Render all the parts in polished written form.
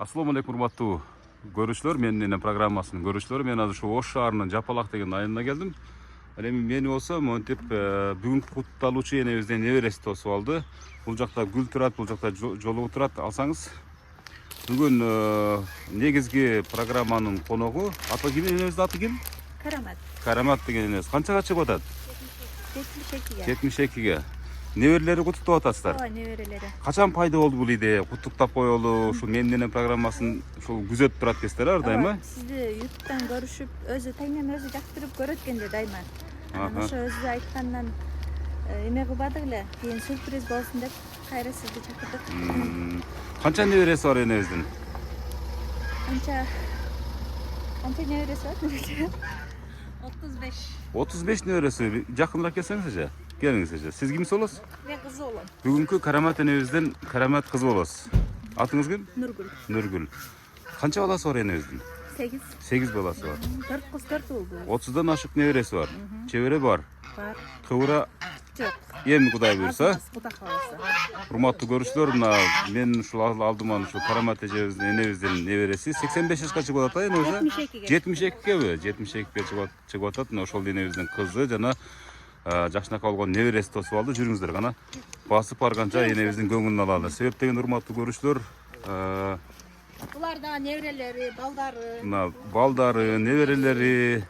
Assalamu alaikum урматтуу көрүүчүлөр, менин программасынын көрүүчүлөрү. Мен азыр ушу Ош шаарынын Жапалак деген айылына келдим. Ал эми мени болсо монтип бүгүнкү кутталуучу энебизден небереси тосуп алды. Бул жакта гүл турат, бул жакта жолугу турат. Алсаңыз бүгүн негизги программанын коногу аты ким, энебиздин аты ким? Карамат. Карамат деген энебиз. Канчага чыгып атат? 72'ge. 72ге. Неберелери куттуктап атасыздар. Ооба, неберелери. Качан пайда болду бул идея? Куттуктап коелу, ушул менин программасын ушул күзөтүп турат экенсиздер ар дайыма. Сизди YouTube'дан көрүшүп, өзү таңнан өзү жактырып көрөт экен дайыма. Анан ошо өзү айткандан эме кылбадык эле. Кийин сюрприз болсун деп кайра сизди чакырдык. Канча небереси бар энебиздин? Канча небереси бар? 35. 35 небереси. Жакыныраак келсеңизчи. Келиңизчи. Сиз кимсиз болосуз? Мен кызы болом. Бүгүнкү Карамат энебизден Карамат кызы болосуз. Атыңыз ким? Нургүл. Нургүл. Канча баласы бар энебиздин? 8. 8 баласы бар. 4 кыз 4 уул. 30дан ашык небереси бар. Чебере бар. Бар. Кыбыра Жок. эми Кудай буйрса. Кудай кааласа. Урматтуу көрүүчүлөр, мына мен ушул алдыман ушул Карамат энебиздин небереси 85 жашка чыгып атат эми өзү. 72геби? 72ге чыгып атат. Мына ошол энебиздин кызы жана жакшынакай болгон небереси тосуп алды. Жүрүңүздөр гана басып барганча энебиздин көңүлүн алалы. Себеп деген урматтуу көрүүчүлөр, Булар да неберелери, балдары. мына балдары, неберелери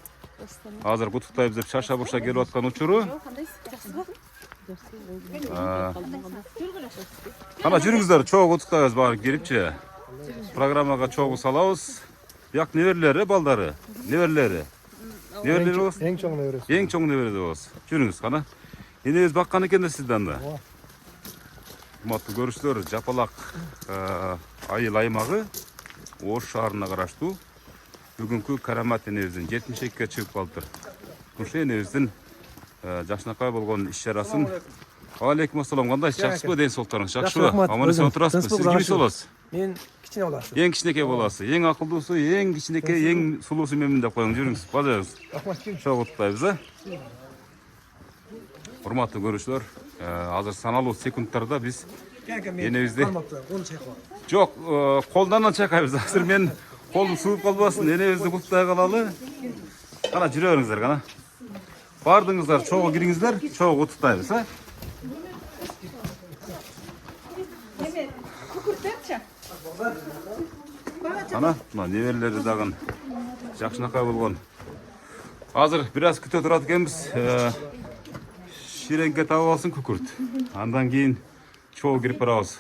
азыр куттуктайбыз деп шаша буша келип аткан учуру. Кана жүрүңүздөр, чогуу куттуктайбыз баары келипчи. Программага чогуу салабыз. Бияк неберелери, балдары, неберелери. Неберелери болсун. Эң чоң небересі. Эң чоң небереде болсун. Жүрүңүз кана. Энебиз баккан экен да сизден да. Урматтуу көрүүчүлөр, Жапалак айыл аймагы Ош шаарына караштуу бүгүнкү Карамат энебиздин 72ге чыгып калыптыр. Ушул энебиздин жакшынакай болгон иш чарасын. Алейкум ассалам, кандайсыз? Жакшысызбы? Ден соолуктарыңыз жакшыбы? Аман-эсен отурасызбы? Сиз кимсиз болосуз? Мен кичине баласы. Эң кичинекей баласы, эң акылдуусу, эң кичинекей, эң сулуусу менин деп коюң. Жүрүңүз, бажаңыз. Чогуу куттуктайбыз, Урматтуу көрүүчүлөр, азыр саналуу секундтарда биз энебизди жок, колдон чайкайбыз. Азыр мен колум сууп калбасын, энебизди куттуктай калалы. Кана жүрө бериңиздер, кана. Бардыңыздар, чогуу кириңиздер, чогуу куттуктайбыз, Ана, мына неберелери дагы жакшынакай болгон. Азыр бир аз күтө турат экенбиз. Ширеңке табып алсын күкүрт. Андан кийин чогуу кирип барабыз.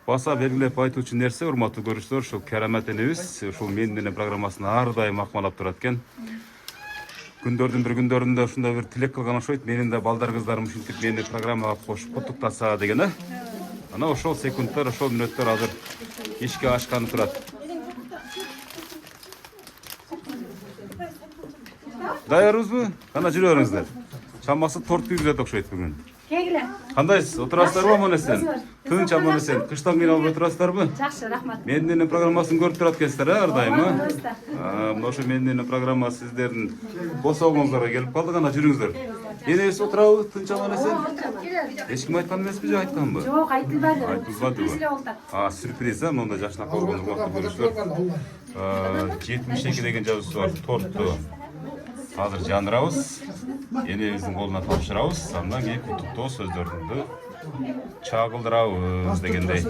Баса белгилеп айтуучу нерсе, урматтуу көрүүчүлөр, ушул Карамат энебиз ушул менин программасын ар дайым макмалап турат экен. Күндөрдүн бир күндөрүндө ушундай бир тилек кылган окшойт. Менин да балдар кыздарым ушинтип мени программага кошуп куттуктаса деген. Ана ошол секундтар, ошол мүнөттөр азыр ишке ашканы турат. Даярбызбы? Кана жүрө бериңиздер. Чамасы торт күйгүзөт окшойт бүгүн. Кандайсыз? Отурасыздарбы, аман-эсен? Тынч, аман-эсен. Кыштан кийин алып отурасыздарбы? Жакшы, рахмат. Менин программасын көрүп турат экенсиздер, ар дайым. Мына ошо менин программа сиздердин босогуңуздарга келип калдык. Ана жүрүңүздөр. Энебиз отурабы? Тынч, аман-эсен? Эч ким айткан эмеспи же, айтканбы? Жок, айтылбады. Айтылбадыбы? Сюрприз, монда жакшынакай болгон урматтуу көрүүчүлөр. 72 деген жазуусу бар тортту азыр жандырабыз. Энебиздин колуна тапшырабыз. Андан кийин куттуктоо сөздөрдү чагылдырабыз дегендей.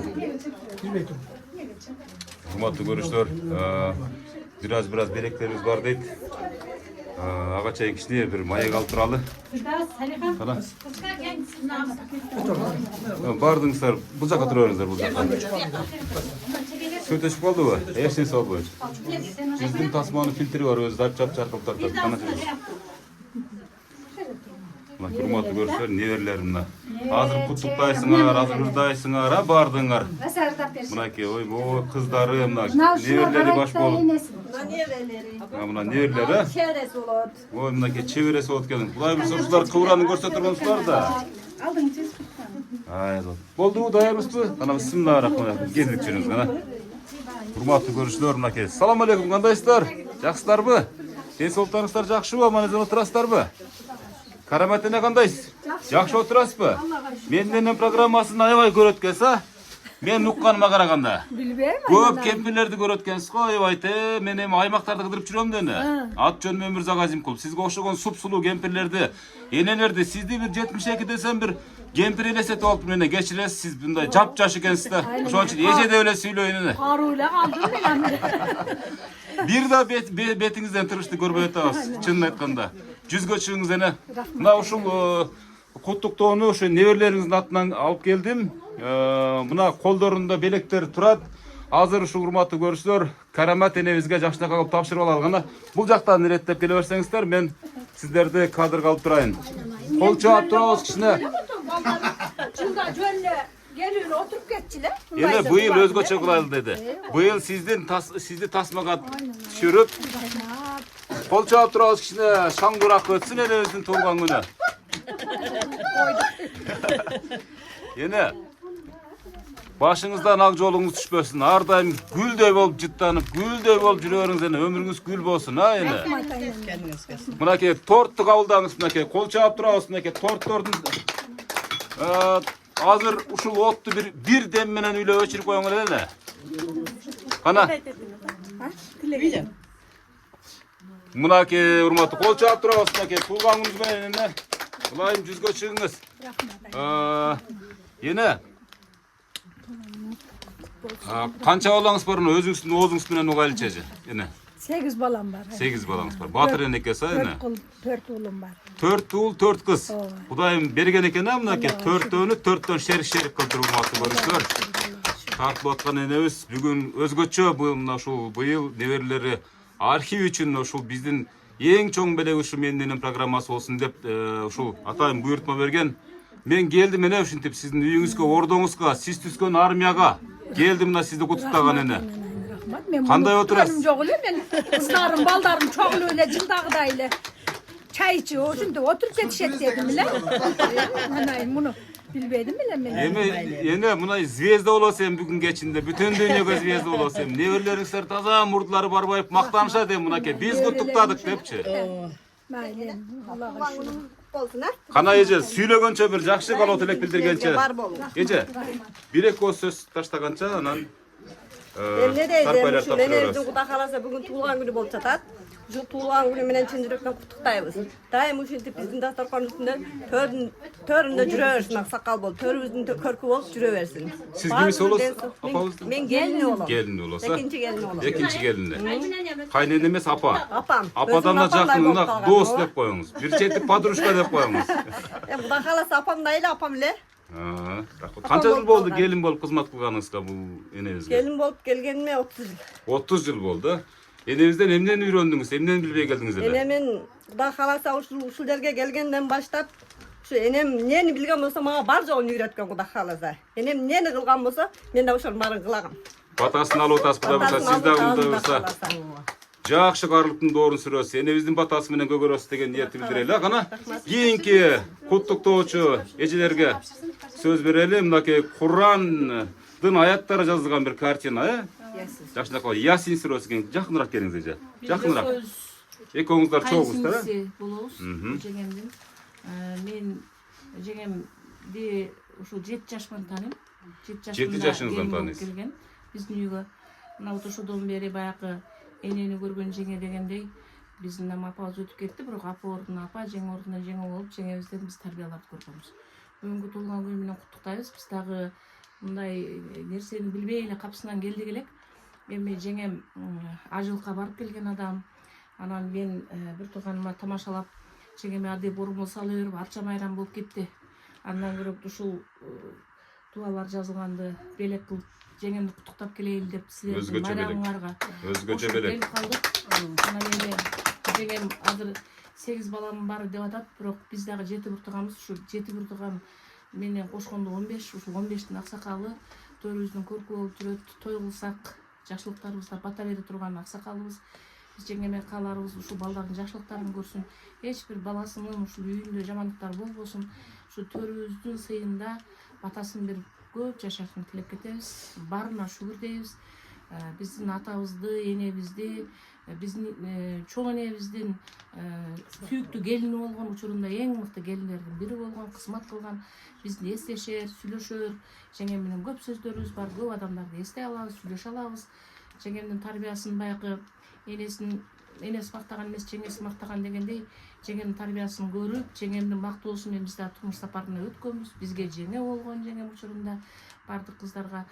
Урматтуу көрүүчүлөр, бир аз белектерибиз бар дейт. Ага чейин кичине бир маек алып туралы. Бардыңыздар, бул жака тура бериңиздер, бул жака. Сөт өчүп калдыбы? Эч нерсе болбойт. Биздин тасманын фильтри бар, өзү чап чаркылып тартат. Кана жүрүңүз. Мына урматтуу көрүүчүлөр, неберелерим мына. Азыр куттуктайсыңар, азыр ырдайсыңар, бардыңар. Мынакей, ой, кыздары, мына неберелери баш болуп. Мына неберелери. Чеберesi болот. Ой, мынакей чеберesi болот экен. Кудай буйрса ушулар кыбыраны көрсөтө тургансыздар да. Алдың Болдубу, даярбызбы? Ана бисмиллахиррахманиррахим. Келдик жүрүңүз гана. Урматтуу көрүүчүлөр, мынакей. Салам алейкум, кандайсыздар? Жакшысыздарбы? Ден соолуктарыңыздар жакшыбы? Аман-эсен отурасыздарбы? Карамат эне кандайсыз? Жакшы отурасызбы? Менин программасын аябай көрөт экенсиз, мен укканыма караганда. Билбейм. Көп кемпирлерди көрөт экенсиз го, аябай мен эми аймактарда кыдырып жүрөм дени. Ат жөнүм Өмүрзак Азимкул. Сизге окшогон суп-сулуу кемпирлерди, энелерди, сизди бир 72 десем бир кемпир элестетип алып мени кечиресиз, сиз мындай жап-жаш экенсиз да. Ошон үчүн эжеде эле сүйлөйүн эне. Арыйла калдым мен. Бир да бетиңизден тырышты көрбөй атабыз, чынын айтканда. Жүзгө чыгыңыз эне. Мына ушул куттуктоону ошо неберелериңиздин атынан алып келдим. Мына колдорунда белектер турат. Азыр ушул урматтуу көрүүчүлөр, Карамат энебизге жакшынакай кылып тапшырып алганы. Бул жактан иреттеп келе берсеңиздер, мен сиздерди кадрга алып турайын. Кол чаап турабыз кичине. Жылда жөнлө келип отуруп кетчиле. Эне быйыл өзгөчө кылайлы деди. Быйыл сизди тасмага түшүрүп, кол чаап турабыз кичине шаңдурак өтсүн энебиздин туулган күнү. Эне башыңыздан ак жолуңуз түшпөсүн. Ар дайым гүлдөй болуп жыттанып, гүлдөй болуп жүрө бериңиз эне. Өмүрүңүз гүл болсун, эне. Мынакей тортты кабылдаңыз, мынакей кол чаап турабыз, мынакей торттордун азыр ушул отту бир дем менен үйлө өчүрүп коюңар эне. Кана. Мынакей урматтуу кол чаап турабыз, мынакей туулган күнүңүз менен эне. Ылайым жүзгө чыгыңыз. Эне канча балаңыз бар, өзүңүздүн оозуңуз менен угайлычы эне? 8 балам бар. 8 балаңыз бар. Батыр энекеси эне. 4 уулум бар. 4 уул, 4 кыз. Кудайым берген экен мынакей 4төн шерик кылдырып урматтуу көрүүчүлөр. Тартылып аткан энебиз бүгүн өзгөчө мына ушул быйыл неберелери архив үчүн ушул биздин эң чоң белек ушу менин программасы болсун деп ушул атайын буйртма берген. Мен келдим эне ушинтип сиздин үйүңүзгө, ордоңузга, сиз түзгөн армияга келдим мына сизди куттуктаган эне. Кандай отурасыз? Жок эле мен кыздарым, балдарым чок эле жылдагыдай эле чай ичип ошентип отуруп кетишет дедим эле. Мына муну билбедим эле мен. Эне мына звезда болосуң бүгүн кечинде, бүтүн дүйнөгө звезда болосуң. Неберлериңиздер таза мурдулары барбайып мактанышат мынакей. Биз куттуктадык депчи. Майле, Аллага шүгүр. Кана эже сүйлөгөнчө бир жакшы каалоо тилек билдиргенче. Эже бир эки ооз сөз таштаганча анан эмне дейт, ушу энебиздин Кудай кааласа бүгүн туулган күнү болуп жатат. Ушул туулган күнү менен чын жүрөктөн куттуктайбыз. Дайым ушинтип биздин дасторкон үстүндө төрүндө жүрө берсин, аксакал болуп, төрүбүздүн көркү болуп жүрө берсин. Сиз кимиси болосуз? Апабыздын? Мен келини болом. Келини болосу. Экинчи келини болом. Экинчи келини. Кайнене эмес, апа. Апам. Ападан да жакын мына дос деп коюңуз. Бир четип подружка деп коюңуз. Кудай кааласа апамдай эле апам эле. Канча жыл болду келин болуп кызмат кылганыңызга бул энебизге? Келин болуп келгениме 30 жыл. 30 жыл болду. Энебизден эмнени үйрөндүңүз? Эмнени билбей келдиңиз эле? Эне мен Кудай кааласа ушул жерге келгенден баштап ушу энем эмнени билген болсо мага бар жогун үйрөткөн Кудай кааласа. Энем эмнени кылган болсо мен да ошонун баарын кылагам. Батасын алып атасыз, Кудай буюрса, сиз дагы мындай буюрса жакшы каарылыктын доорун сүрөсүз, энебиздин батасы менен көгөрөсүз деген ниетти билдирели. Кана кийинки куттуктоочу эжелерге сөз берели. Мынакей Курандын аяттары жазылган бир картина, жакшынакай Ясин сүрөсү экен. Жакыныраак келиңиз эже. Жакыныраак. Экөөңүздөр чогуңуздар, болобуз. Жеңемдин. Мен жеңемди ушул 7 жаш менен тааныйм. 7 жашыңыздан тааныйсыз. Келген биздин үйгө. Мына ошодон бери баягы энени көргөн жеңе дегендей биздин апабыз өтүп кетти, бирок апа ордуна апа, жеңе ордуна жеңе болуп, жеңебизден биз тарбиялап көргөнбүз. Бүгүнкү туулган күнү менен куттуктайбыз. Биз дагы мындай нерсени билбей эле капсынан келдик элек. Эми жеңем ажылыкка барып келген адам. Анан мен бир тууганыма тамашалап, жеңеме адеп ормол сала берип, арча майрам болуп кетти. Андан көрөп ушул дуалар жазылганды белек кылып жеңемди куттуктап келейин деп силердин майрамыңарга өзгөчө белек. Анан эми жеңем азыр 8 балам бар деп атат, бирок биз дагы 7 буртуганбыз. Ушу 7 буртуган менен кошкондо 15, ушул 15тин аксакалы төрүбүздүн көркү болуп жүрөт. Той кылсак, жакшылыктарыбызга бата бере турган аксакалыбыз. Биз жеңеме кааларыбыз ушул балдардын жакшылыктарын көрсүн. Эч бир баласынын ушул үйүндө жамандыктар болбосун. Ушу төрүбүздүн сыйында батасын берип көп жашашын тилеп кетебиз. Барына шүгүр дейбиз. биздин атабызды, энебизди, биздин чоң энебиздин сүйүктүү келини болгон учурунда эң мыкты келиндердин бири болгон, кызмат кылган, бизди эстешер, сүйлөшөр. Жеңем менен көп сөздөрүбүз бар, көп адамдарды эстей алабыз, сүйлөшө алабыз. Жеңемдин тарбиясын баягы энеси мактаган эмес, жеңеси мактаган дегендей, жеңемдин тарбиясын көрүп, жеңемдин мактоосу менен биз да турмуш сапарына өткөнбүз. Бизге жеңе болгон жеңем учурунда бардык кыздарга.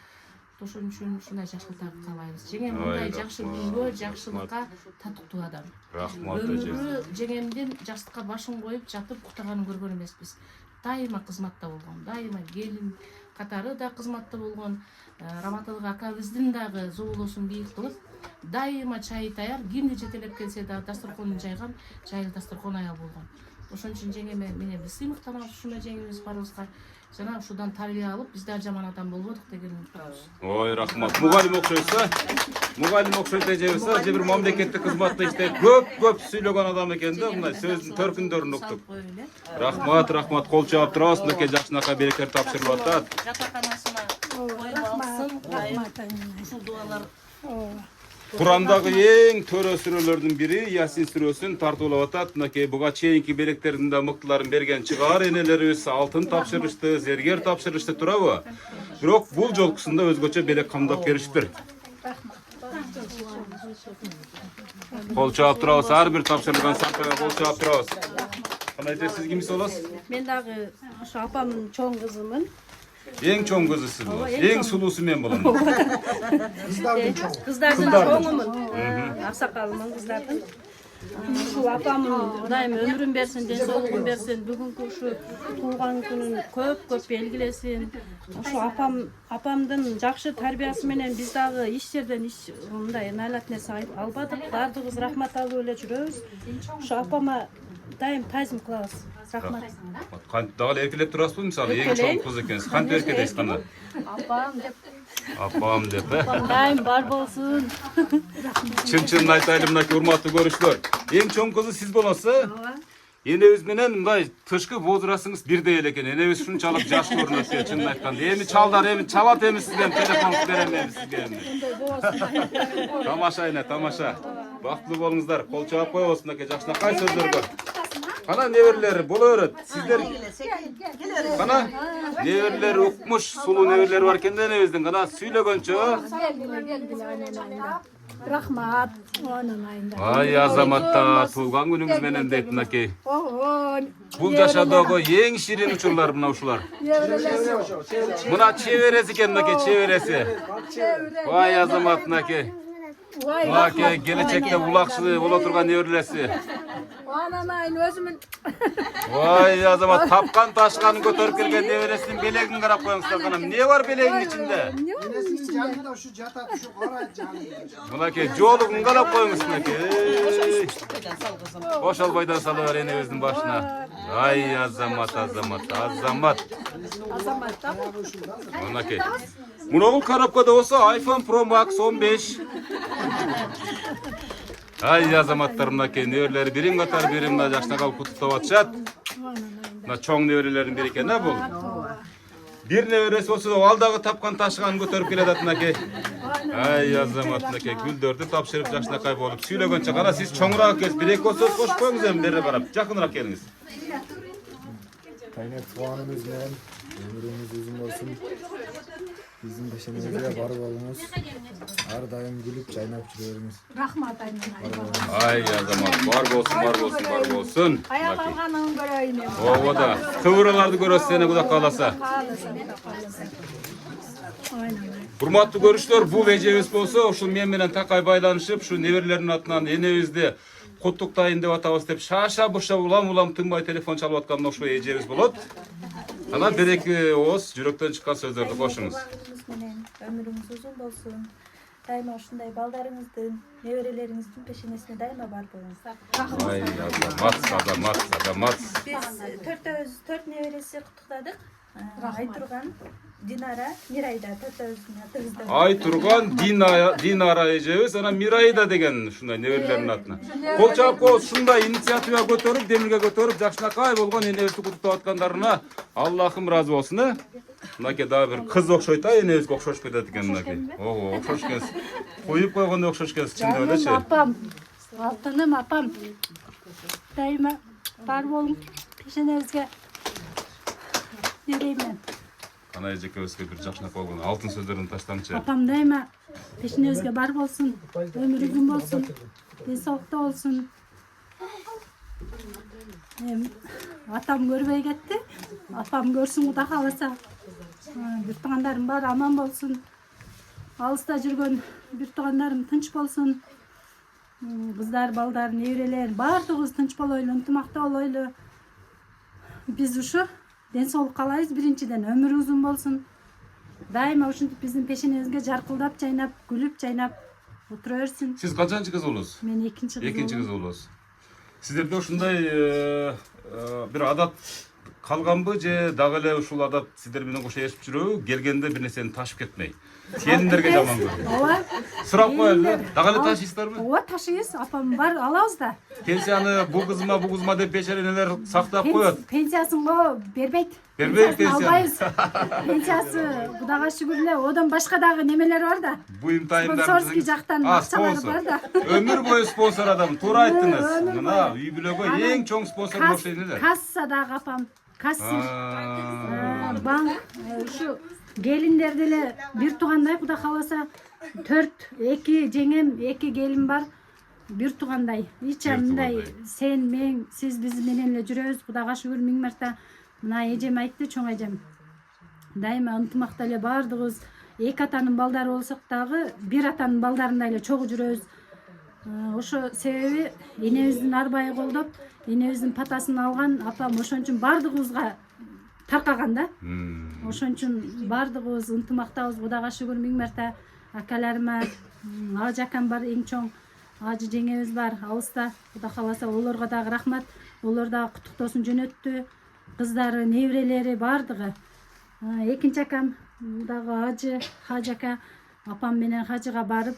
Ошон үчүн ушундай жакшылыктар каалайбыз. Жеңем мындай жакшы күнгө, жакшылыкка татыктуу адам. Рахмат Өмүрү жеңемдин жаштыкка башын коюп жатып уктаганын көргөн эмеспиз. Дайыма кызматта болгон, дайыма келин катары да кызматта болгон. Раматылык акабыздын дагы зоолосун бийик кылып, дайыма чай даяр, кимди жетелеп келсе да дасторконун жайган, жайлы дасторкон аял болгон. Ошон үчүн жеңеме менен биз сыймыктанабыз ушундай жеңебиз барыбызга. Жана ушудан тарбия алып, биз да жаман адам болбодук деген үмүттөбүз. Ой, рахмат. Мугалим окшойсо, мугалим окшойт эжебиз, же бир мамлекеттик кызматта иштеп, көп сүйлөгөн адам экен да, мындай сөздүн төркүндөрүн уктук. Рахмат, кол чаап турабыз, мынакей жакшынакай беректер тапшырылып атат. Жатаканасына коюп алсын, ушул дуалар. Курандагы эң төрө сүрөлөрдүн бири Ясин сүрөсүн тартуулап атат. Мынакей буга чейинки белектердин да мыктыларын берген чыгаар энелерибиз алтын тапшырышты, зергер тапшырышты турабы? Бирок бул жолкусунда өзгөчө белек камдап бериштир. Кол чаап турабыз, ар бир тапшырылган саркага кол чаап турабыз. Кандай айтасыз, кимиси болосуз? Мен дагы ошо апамдын чоң кызымын. Эң чоң кызысыз болосуз. Эң сулуусу мен болом. Кыздардын чоңумун. Аксакалымын кыздардын. Ушу апамын дайым өмүрүн берсин, ден соолугун берсин. Бүгүнкү ушу туулган күнүн көп белгилесин. Ушу апамдын жакшы тарбиясы менен биз дагы иш жерден мындай наилат нерсе албадык. Баардыгыбыз рахмат алып эле жүрөбүз. Ушу апама дайым тазим кылабыз. Рахмат. Кантип дагы эркелеп турасызбы, мисалы эң чоң кыз экенсиз. Кантип эркелейсиз кана? Апам деп, Дайым бар болсун. Чын айтайлы, мынакей урматтуу көрүүчүлөр. Эң чоң кызы сиз болосуз. Энебиз менен мындай тышкы возрастыңыз бирдей эле экен. Энебиз ушунчалык жаш көрүнөт экен, чынын айтканда. Эми чалдар чалат эми сизге, телефон берем эми сизге. Тамаша эне, тамаша. Бактылуу болуңуздар. Кол чаап коебуз мынакей жакшынакай сөздөргө. Кана неберлери боло берет. Сиздер кана неберлери укмуш, сулуу неберлери бар экен да энебиздин. Кана сүйлөгөнчө. Рахмат. Ай азаматта туулган күнүңүз менен дейт мынакей. Бул жашоодогу эң ширин учурлар мына ушулар. Мына чебереси экен мынакей, чебереси. Ай азамат мынакей. Мынакей келечекте улакчы боло турган неберлеси. Ананайын өзүмүн. Ой азамат, тапкан ташканын көтөрүп келген небересинин белегин карап коюңуздар. Кана эмне бар белегинин ичинде? Жанында ушу жатат, ушу карайт жанында. Мынакей жоолугун карап коюңуз мынакей. Ошолбойдон сала бер энебиздин башына. Ай азамат. Мынакей. Мунагул коробкада болсо iPhone Pro Max 15. Ай азаматтар, мынакей неберелери бирин катар бири мына жакшынакай куттуктап атышат. Мына чоң неберелердин бири экен да бул. Бир небереси болсо ал дагы тапкан ташыганын көтөрүп келатат мынакей. Ай азамат, мынакей гүлдөрдү тапшырып жакшынакай болуп сүйлөгөнчө кана сиз чоңураак экенсиз. Бир эки сөз кошуп коюңуз эми бере карап. Жакыныраак келиңиз. Кайнек туганыбыз менен өмүрүңүз узун болсун. Биздин бешенебизге бар болуңуз. Ар дайым күлүп, жайнап жүрөңүз. Рахмат айнан. Ай азамат, бар болсун. Аяк алганын көрөйүн эми. Ого да. Кыбыраларды көрөсүз эне Кудай кааласа. Урматтуу көрүүчүлөр, бул эжебиз болсо, ушул мен менен такай байланышып, ушу неберелердин атынан энебизди куттуктайын деп атабыз деп шаша-буша улам тынбай телефон чалып аткан ошо эжебиз болот. Ана бир эки ооз жүрөктөн чыккан сөздөрдү кошуңуз. Өмүрүңүз узун болсун. Дайыма ушундай балдарыңыздын, неберелериңиздин пешенесине дайыма бар болуңуз. Ай азамат. Биз төрт небереси куттуктадык. Айтурган, Динара, Мирайда төртөөбүздүн атыбызда. Айтурган, Динара эжебиз, ана Мирайда деген ушундай неберелердин атына. Кол чаап коюп, ушундай инициатива көтөрүп, демилге көтөрүп, жакшынакай болгон энебизди куттуктап аткандарына Аллахым ыраазы болсун. Мынакей дагы бир кыз окшойт да, энебизге окшошуп кетет экен мынакей. Ого, окшош экенсиз. Коюп койгондой окшош экенсиз чындап элечи. Апам, алтыным апам. Дайыма бар болуң, пешенеңизге береймен. Кана эжекебизге бир жакшынап болгон алтын сөздөрүн таштаңчы. Апам дайыма пешенеңизге бар болсун, өмүр uzun болсун, денсаулыкта болсун. Атам көрбөй кетти. Апам көрсүн Кудай кааласа. Бир туугандарым бар аман болсун. Алыста жүргөн бир туугандарым тынч болсун. Кыздар, балдар, неберелер баардыгыбыз тынч болойлу, ынтымакта болойлу. Биз ушу ден соолук каалайбыз биринчиден, өмүр uzun болсун. Дайыма ушинтип биздин пешенебизге жаркылдап, жайнап, күлүп, жайнап отура берсин. Сиз канчанчы кыз болосуз? Мен экинчи кыз. Экинчи кыз болосуз. Сиздерде ушундай бир адат калганбы же дагы эле ушул адат сиздер менен кошо ээрчип жүрөбү? Келгенде бир нерсени ташып кетмей. Келиндерге жаман көрүнөт. Ооба. Сурап коелу. Дагы эле ташыйсыздарбы? Ооба, ташыйбыз. Апам бар, алабыз да. Пенсияны бу кызыма деп печенелер сактап коет. Пенсиясын го бербейт. Бербейт пенсияны. Албайбыз. Пенсиясы Кудайга шүгүр эле, одан башка дагы немелер бар да. Буюмтайымдар. Спонсорский жактан акчалар бар да. Өмүр бою спонсор адам. Туура айттыңыз. Мына үй бүлөгө эң чоң спонсор окшойт эле. Кассадагы апам, кассир. Банк, ушу келиндерди эле бир туугандай Кудай кааласа 2 жеңем, 2 келин бар. Бир туугандай. Ича мындай сен, мен, сиз биз менен эле жүрөбүз. Кудайга шүгүр миң марта. Мына эжем айтты, чоң эжем. Дайыма ынтымакта эле баардыгыбыз 2 атанын балдары болсок дагы бир атанын балдарындай эле чогуу жүрөбүз. Ошо себеби энебиздин арбайы колдоп, энебиздин патасын алган апам ошон үчүн баардыгыбызга таркаган да. Ошон үчүн баардыгыбыз ынтымактабыз. Кудайга шүгүр миң марта. Акаларыма ажы акам бар, эң чоң ажы жеңебиз бар алыста. Кудай кааласа олорго дагы рахмат. Олор дагы куттуктоосун жөнөттү. Кыздары, неберелери баардыгы. Экинчи акам дагы ажы, Хажы ака. Апам менен Хажыга барып,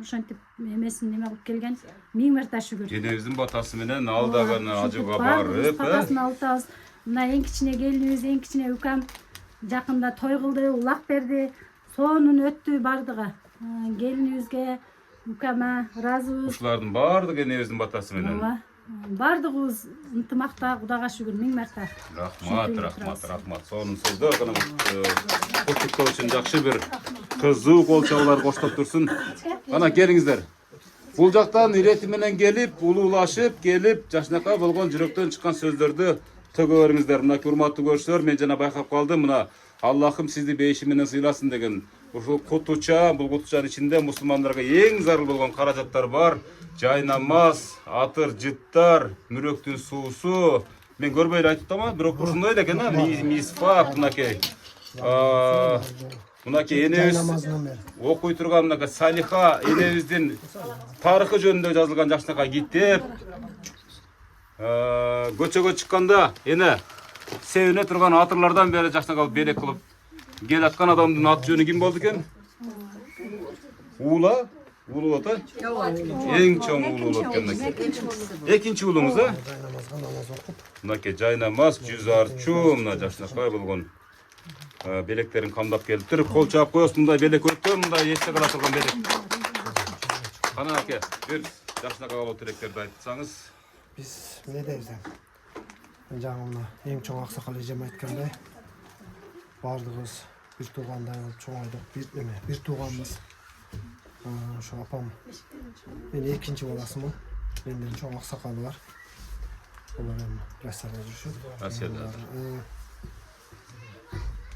ошентип эмесин неме кылып келген. Миң марта шүгүр. Энебиздин батасы менен ал дагы ажыга барып, патасын алып. Мына эң кичине келинибиз, эң кичине укам жакында той кылды, улак берди. Сонун өттү бардыгы. Келинибизге, укама ыраазыбыз. Ушулардын баардыгы энебиздин батасы менен. Бардыгыбыз ынтымакта, Кудайга шүгүр миң марта. Рахмат. Сонун сөздөр гана куттуктоо үчүн жакшы бир кызуу кол чабуулар коштоп турсун. Ана келиңиздер. Бул жактан ирети менен келип, улуулашып, келип, жашынакай болгон жүрөктөн чыккан сөздөрдү төгө бериңиздер. Мына урматтуу көрүүчүлөр, мен жана байкап калдым. Мына Аллахым сизди бейиши менен сыйласын деген ушул кутуча, бул кутучанын ичинде мусулмандарга эң зарыл болгон каражаттар бар. Жай намаз, атыр жыттар, мүрөктүн суусу. Мен көрбөй эле айтып атам, бирок ушундай эле экен, мисфак мынакей. Мынакей энебиз окуй турган мынакей Салиха энебиздин тарыхы жөнүндө жазылган жакшынакай китеп. Көчөгө чыкканда эне себине турган атырлардан бери жакшынакай белек кылып кел аткан адамдын аты жөнү ким болду экен? Уула? Уулу ата? Эң чоң уулу экен мынакей. Экинчи уулуңуз а? Мынакей жай намаз, жүз арчу, мына жакшынакай болгон белектерин камдап келиптир. Кол чаап коебуз, мындай белек өтө, мындай эсте кала турган белек. Кана аке, бир жакшынакай болуу тилектерди айтсаңыз. Биз эмне дейбиз? Жаңы эң чоң аксакал эжем айткандай, баардыгыбыз бир туугандай болуп чоңойдук, бир тууганбыз. Ошо апам мен экинчи баласымын. Менден чоң аксакалы бар. Олар эми Россияда жүрүшөт. Россияда.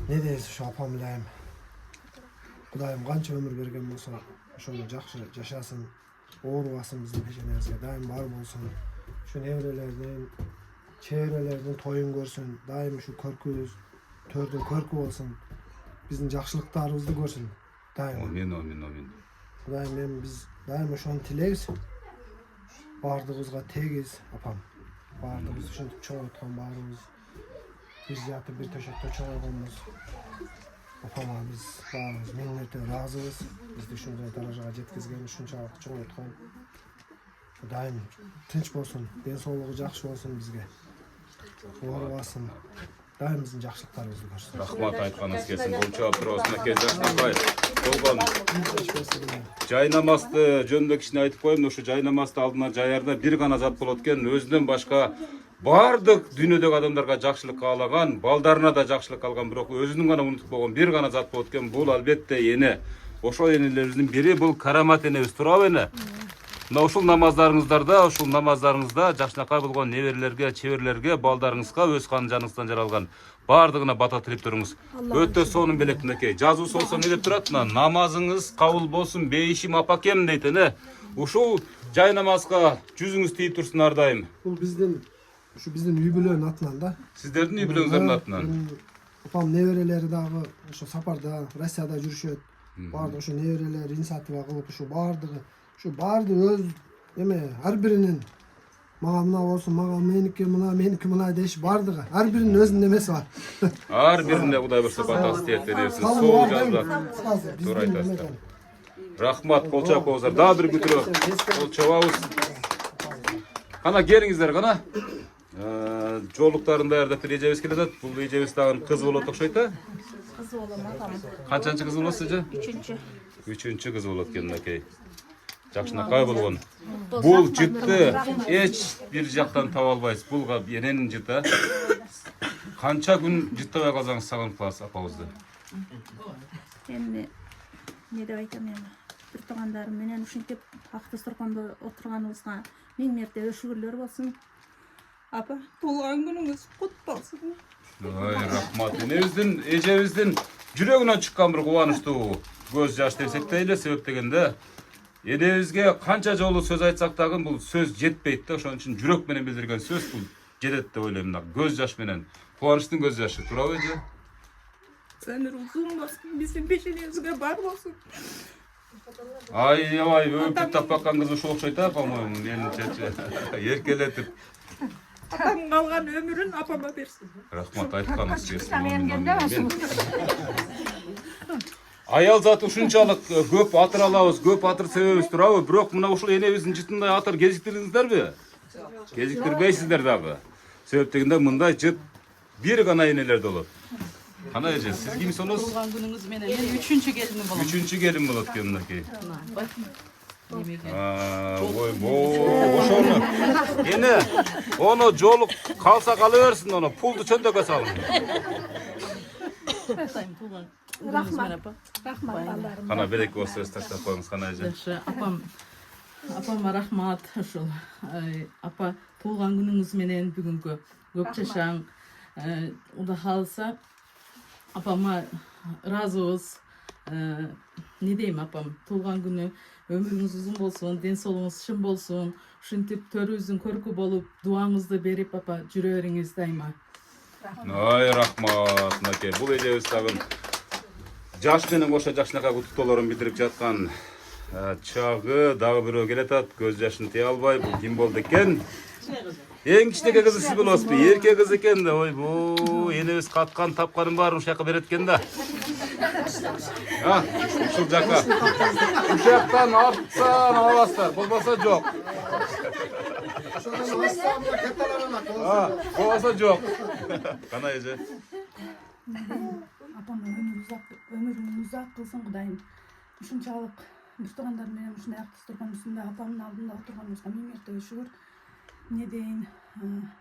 Не дейбиз ошо апам эле Кудайым канча өмүр берген болсо, ошону жакшы жашасын, оорубасын биздин пешенебизге дайым бар болсун. Ушу неберелердин, чеберелердин тоюн көрсүн, дайым ушу көркүбүз, төрдүн көркү болсун. Биздин жакшылыктарыбызды көрсүн. Дайым. Амин. Кудайым мен биз дайым ошону тилейбиз. Баардыгыбызга тегиз апам. Баардыгыбыз ушинтип чоңойткон, баарыбыз бир жатып бир төшөктө чоңойгонбуз. Апама биз баарыбыз миң марта ыраазыбыз. Бизди ушундай даражага жеткизген, ушунчалык чоңойткон. Дайым тынч болсун, ден соолугу жакшы болсун бизге. Оорубасын. дайым биздин жакшылыктарыбызды көрсөтөт. Рахмат айтканыңыз келсин. Бул жооп турасында Жакшынакай. Болгон жайнамазды жөнүндө кичине айтып коеюн. Ушу жайнамазды алдына жаярда бир гана зат болот экен. Өзүнөн башка бардык дүйнөдөгү адамдарга жакшылык каалаган, балдарына да жакшылык калган, бирок өзүнүн гана унутуп койгон бир гана зат болот экен. Бул албетте эне. Ошол энелерибиздин бири бул Карамат энебиз, туурабы эне? Мына ушул намаздарыңызда Жакшынакай болгон неберелерге, чеберлерге, балдарыңызга өз кан жаныңыздан жаралган бардыгына бата тилеп туруңуз. Өтө сонун белек мынакей. Жазуусу болсо эмне деп турат? Намазыңыз кабыл болсун бейишим апакем дейт эне. Ушул жай намазга жүзүңүз тийип турсун ар дайым. Бул биздин үй бүлөнүн атынан да. Сиздердин үй бүлөңүздөрдүн атынан. Апам неберелери дагы ошо сапарда, Россияда жүрүшөт. Бардыгы ошо неберелер инициатива кылып, ошо бардыгы өз эме ар биринин мага мына болсун, мага меники мына деш бардыгы. Ар биринин өзүнүн эмеси бар. Ар бирине Кудай бурса батасы тиет дебсиз. Сол жазда. Туура айтасыздар. Рахмат, кол чапыңыздар. Дагы бир күтүрө. Кол чабабыз. Кана келиңиздер, кана. Жолуктарын даярдап бир эжебиз келатат. Бул эжебиз дагы кыз болот окшойт да? Кыз болом апам. Канчанчы кыз болосуз эже? 3-чү кыз болот экен мынакей. Жакшынакай болгон. Бул жытты эч бир жактан таба албайсыз. Бул эненин жыты. Канча күн жыттабай калсаңыз сагынып каласыз апабызды? Эми не деп айтам эми? Бир туугандарым менен ушинтип акты сторкондо отурганыбызга миң мерте шүгүрлөр болсун. Апа, туулган күнүңүз кут болсун. Ой, рахмат. Энебиздин, эжебиздин жүрөгүнөн чыккан бир кубанычтуу көз жаш десек эле, себеп дегенде энебизге канча жолу сөз айтсак дагы бул сөз жетпейт да, ошон үчүн жүрөк менен билдирген сөз бул жетет деп ойлойм да. Көз жаш менен, кубанычтын көз жашы, туурабы эже? Ömür uzun olsun, bizim peşinizde var olsun. Ay, öpüp tapakkan kız uşu okşayt ha, по-моему, менимче. Еркелетип. Atam kalgan ömürün apama versin. Рахмат айтканыңыз келсин. Аял зат ушунчалык көп атыр алабыз, көп атыр себебиз турабы? Бирок мына ушул энебиздин жытындай атыр кезиктирдиңиздерби? Кезиктирбейсиздер дагы. Себеп дегенде мындай жыт бир гана энелерде болот. Кана эже, сиз кимсиңиз? Туулган күнүңүз менен мен 3-чү келиним болом. 3-чү келин болот экен мынакей. Ошону эне ону жолук калса кала берсин, ону пулду чөндөккө салың. Рахмат. Кана береке болсо сөз таштап коюңуз, кана эже. Жакшы, апама рахмат. Ошол апа туулган күнүңүз менен бүгүнкү көп жашаң. Уда калса апама ыраазыбыз. Не дейм апам, туулган күнү өмүрүңүз узун болсун, ден соолугуңуз шын болсун. Ушинтип төрүбүздүн көркү болуп, дуаңызды берип апа жүрө бериңиз дайыма. Ой, рахмат, мынакей. Бул эжебиз дагы жаш менен кошо Жакшынакай куттуктоолорун билдирип жаткан чагы дагы бирөө келатат. Көз жашын тыя албай, бул ким болду экен? Эң кичинекей кызы сиз болосузбу? Эрке кыз экен да. Ойбу, энебиз каткан тапканын баарын ушул жака берет экен да. Ушул жака. Ушул жактан артсан аласыздар, болбосо жок. Болбосо жок. Кана эже? Апам өмүрүн узак кылсын Кудайым. Ушунчалык биз туугандар менен ушундай актыс турганыбызда апамдын алдында отурганыбызга миң мерте шүгүр. Не дейин,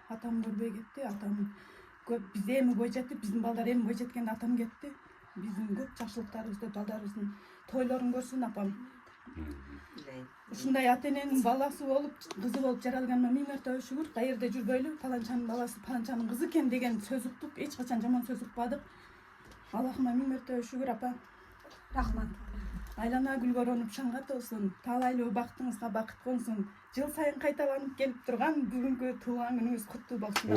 атам көрбөй кетти, атам көп бизде эми бой жетип, биздин балдар эми бой жеткенде атам кетти. Биздин көп жакшылыктарыбызды, балдарыбыздын тойлорун көрсүн апам. Ушундай ата эненин баласы болуп, кызы болуп жаралганыма миң мерте шүгүр. Каерде жүрбөйлү, паланчанын баласы паланчанын кызы экен деген сөз уктук, эч качан жаман сөз укпадык. Аллахыма миң мерте шүгүр апа. Рахмат. Айлана гүлгө оронуп шаңга толсун, талайлуу бактыңызга бакыт консун. Жыл сайын кайталанып келип турган бүгүнкү туулган күнүңүз куттуу болсун.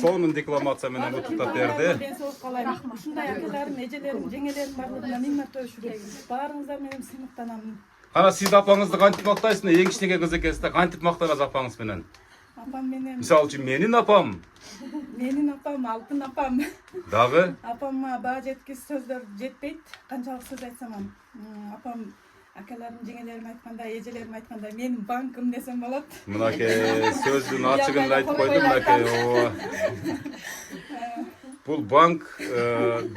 Сонун декламация менен куттуктап берди. Ден соолук каалайм. Ушундай акаларым, эжелерим, жеңелерим барлыгына миң мерте шүгүр. Баарыңыздар менен сыймыктанам. Кана сиз апаңызды кантип мактайсыз? Эң кичинекей кыз экенсиз да, кантип мактанасыз апаңыз менен? Апам менен. Мисалы үчүн менин апам. Менин апам, алтын апам. Дагы? Апамга баа жеткис сөздөр жетпейт. Канчалык сөз айтсам, апам Акаларым, жеңелерим айткандай, эжелерим айткандай, менин банкым десем болот. Мынакей сөздүн ачыгын айтып койду мынакей. Бул банк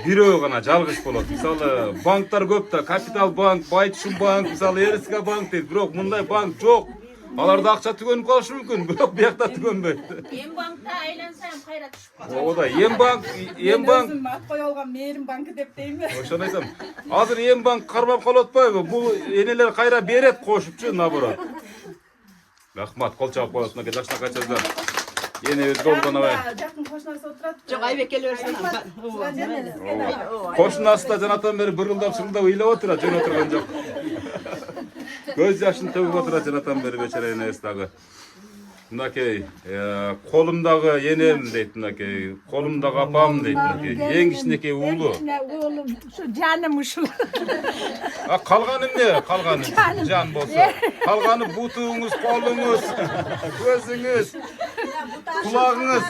бирөө гана жалгыз болот. Мисалы банктар көп да, Капитал банк, Байтушун банк, мисалы РСК банк дейт. Бирок мындай банк жок. Аларда акча түгөнүп калышы мүмкүн, бирок биякта түгөнбөйт. Эм банкта айлансам кайра түшүп калат. Оода эм банк Өзүм ат коюп алган мээрим банкы деп дейм. ошону айтам. Азыр эм банк кармап калып атпайбы? Бул энелер кайра берет кошупчу наоборот. Рахмат, кол чабып коет мынакей жакшынакай сөздөр. Энебиз колдонобой. Жакын кошунасы отурат. Жок, айбек келе берсин. Кошунун астында жанатан бери быргылдап шырылдап ыйлап отурат, жөн отурган жок. Көз жашын төгүп отурат жанатан бери бечара энебиз дагы. Мынакей колумдагы энем дейт, мынакей колумдагы апам дейт, мынакей эң кичинекей уулу. Уулум, ушу жаным ушул. Калганы эмне? Калганы жан болсо. Калганы бутуңуз, колуңуз, көзүңүз, кулагыңыз.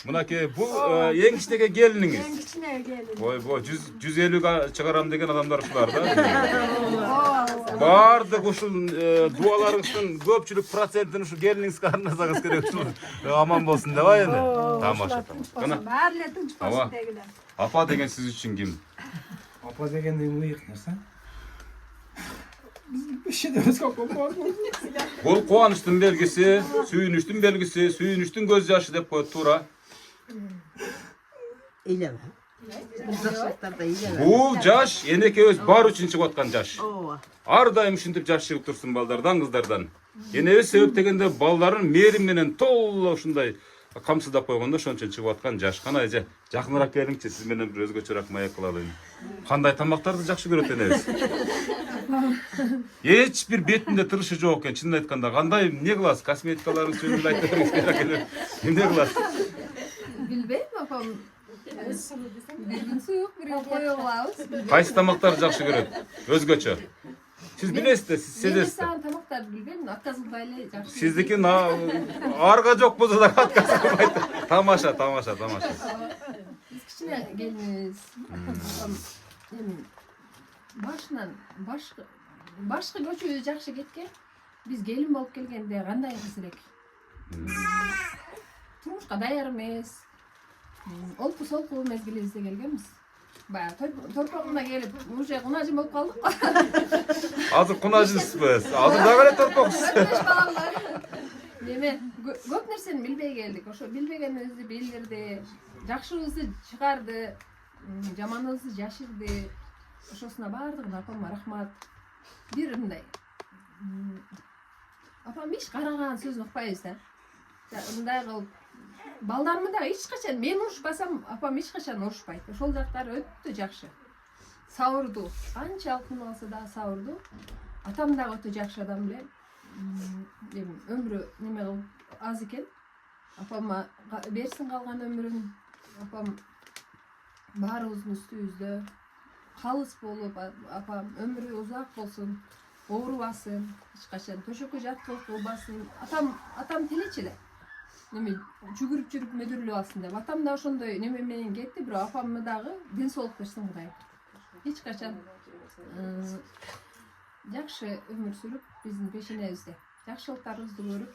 Мынакей бул эң кичинекей келиниңиз. Эң кичине келин. Ойбой, 150 чыгарам деген адамдар ушулар да. Бардык ушул дуаларыңыздын көпчүлүк процентин ушу келиниңизге арнасаңыз керек, ушул аман болсун деп енді. Тамаша, тамаша. Баары эле тынч болсун дегиле. Апа деген сиз үчүн ким? Апа дегенде ыйык нерсе. Бешедебизге копор. Бул кубанычтын белгиси, сүйүнүчтүн белгиси, сүйүнүчтүн көз жашы деп коет туура. Илем. Бул жаш энекебиз бар үчүн чыгып аткан жаш. Ар дайым ушинтип жаш чыгып турсун балдардан, кыздардан. Энебиз себеп дегенде балдарын мээрим менен толо ушундай камсыздап койгондо ошон үчүн чыгып аткан жаш. Кана эже, жакыныраак келиңчи, сиз менен бир өзгөчөрөөк маек кылалыйм. Кандай тамактарды жакшы көрөт энебиз? Эч бир бетинде тырышы жок экен, чынын айтканда. Кандай эмне кыласыз? Косметикаларыңыз жөнүндө айтып бериңиз керек. Эмне кыласыз? Билбейм, апам. Бир суюк, бир кое кылабыз. Кайсы тамактарды жакшы көрөт? Өзгөчө. Сиз билесиз да, сиз сезесиз да. Мен тамактарды билбейм, отказылбай эле жакшы. Сиздики арга жок болсо да отказ. Тамаша, тамаша, тамаша. Биз кичине келинибиз. Эми башынан башкы көчүбүз жакшы кеткен. Биз келин болуп келгенде кандай кыз элек? Турмушка даяр эмес. Олпу солпу мезгилибизде келгенбиз. Баягы торпогуна келип, уже кунажым болуп калдык. Азыр кунажысызбыз. Азыр дагы эле торпоксуз. Неме, көп нерсени билбей келдик. Ошо билбегенибизди билдирди. Жакшыбызды чыгарды, жаманыбызды жашырды. Ошосуна бардыгына апама рахмат. Бир мындай. Апам эч караган сөзүн укпайбыз да. Мындай кылып балдарымы да эч качан мен урушпасам, апам эч качан урушпайт. Ошол жактары өтө жакшы. Сабырдуу. Канчалык кыйын болсо да сабырдуу. Атам да өтө жакшы адам эле. Өмүрү неме кылып аз экен. Апама берсин калган өмүрүн. Апам баарыбыздын үстүбүздө калыс болуп, апам өмүрү узак болсун, оорубасын, эч качан төшөккө жаткылык кылбасын. Атам тилечи эле. Неме жүгүрүп жүрүп мөдүрлөп алсын деп. Атам да ошондой неме менен кетти, бирок апамды дагы ден соолук берсин Кудай. Эч качан жакшы өмүр сүрүп, биздин пешенебизде жакшылыктарыбызды көрүп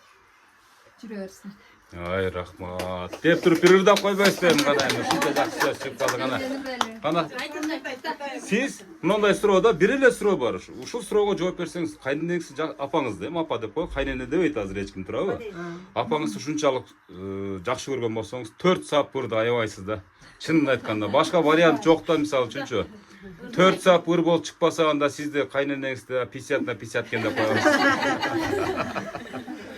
жүрө берсин. Ай, рахмат. Деп туруп бир ырдап койбойсузбу кана эми ушунча жакшы сөз чыгып калды кана. Кана. Сиз мындай суроодо бир эле суроо бар. Ушул суроого жооп берсеңиз, кайненеңиз апаңызды, эми апа деп кой, кайнене дебейт азыр эч ким, туурабы? Апаңызды ушунчалык жакшы көргөн болсоңуз, 4 саат ырды аябайсыз да. Чынын айтканда, башка вариант жок да, мисалы үчүнчү. 4 саат ыр болуп чыкпаса анда сизди кайненеңизди 50/50 кен деп коебуз.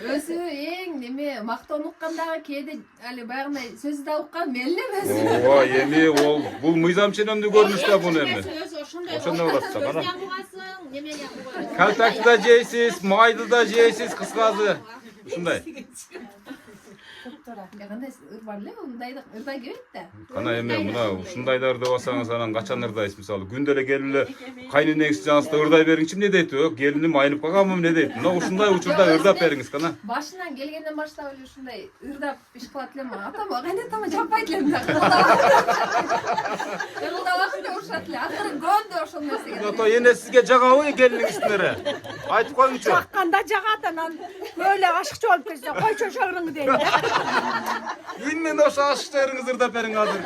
Өзү эң неме мактанып уккандагы кээде али баягындай сөз да уккан мен эле эмес. Ооба, эми бул мыйзам ченемдүү көрүнүш да буну эми. Ошондой болот да, кана. Ягугасың, неме ягугасың. Калтакты да жейсиз, майды да жейсиз, кыскасы. Ушундай. Кандай ыр бар эле, мындайда ырдай келет да. Кана эми мына ушундайда ырдап алсаңыз анан качан ырдайсыз? Мисалы, күндө эле келип эле кайненеңиз жаныңызда ырдай бериңчи, эмне дейт? Келиним айнып калганбы, эмне дейт? Мына ушундай учурда ырдап бериңиз, кана. Башынан келгенден баштап эле ушундай ырдап иш кылат элем. Атама кайнатама жаппайт элем да. Ырдабасын деп урушат эле. Акырын Ото эне сизге жагабы келиниң үстүнө? Айтып коюңчу. Жаққанда жағады, анан böyle ашықчы болып кетсе, қой шошағырың дейді. Именно ошо ашыкчарыңыз ырдап бериң азыр.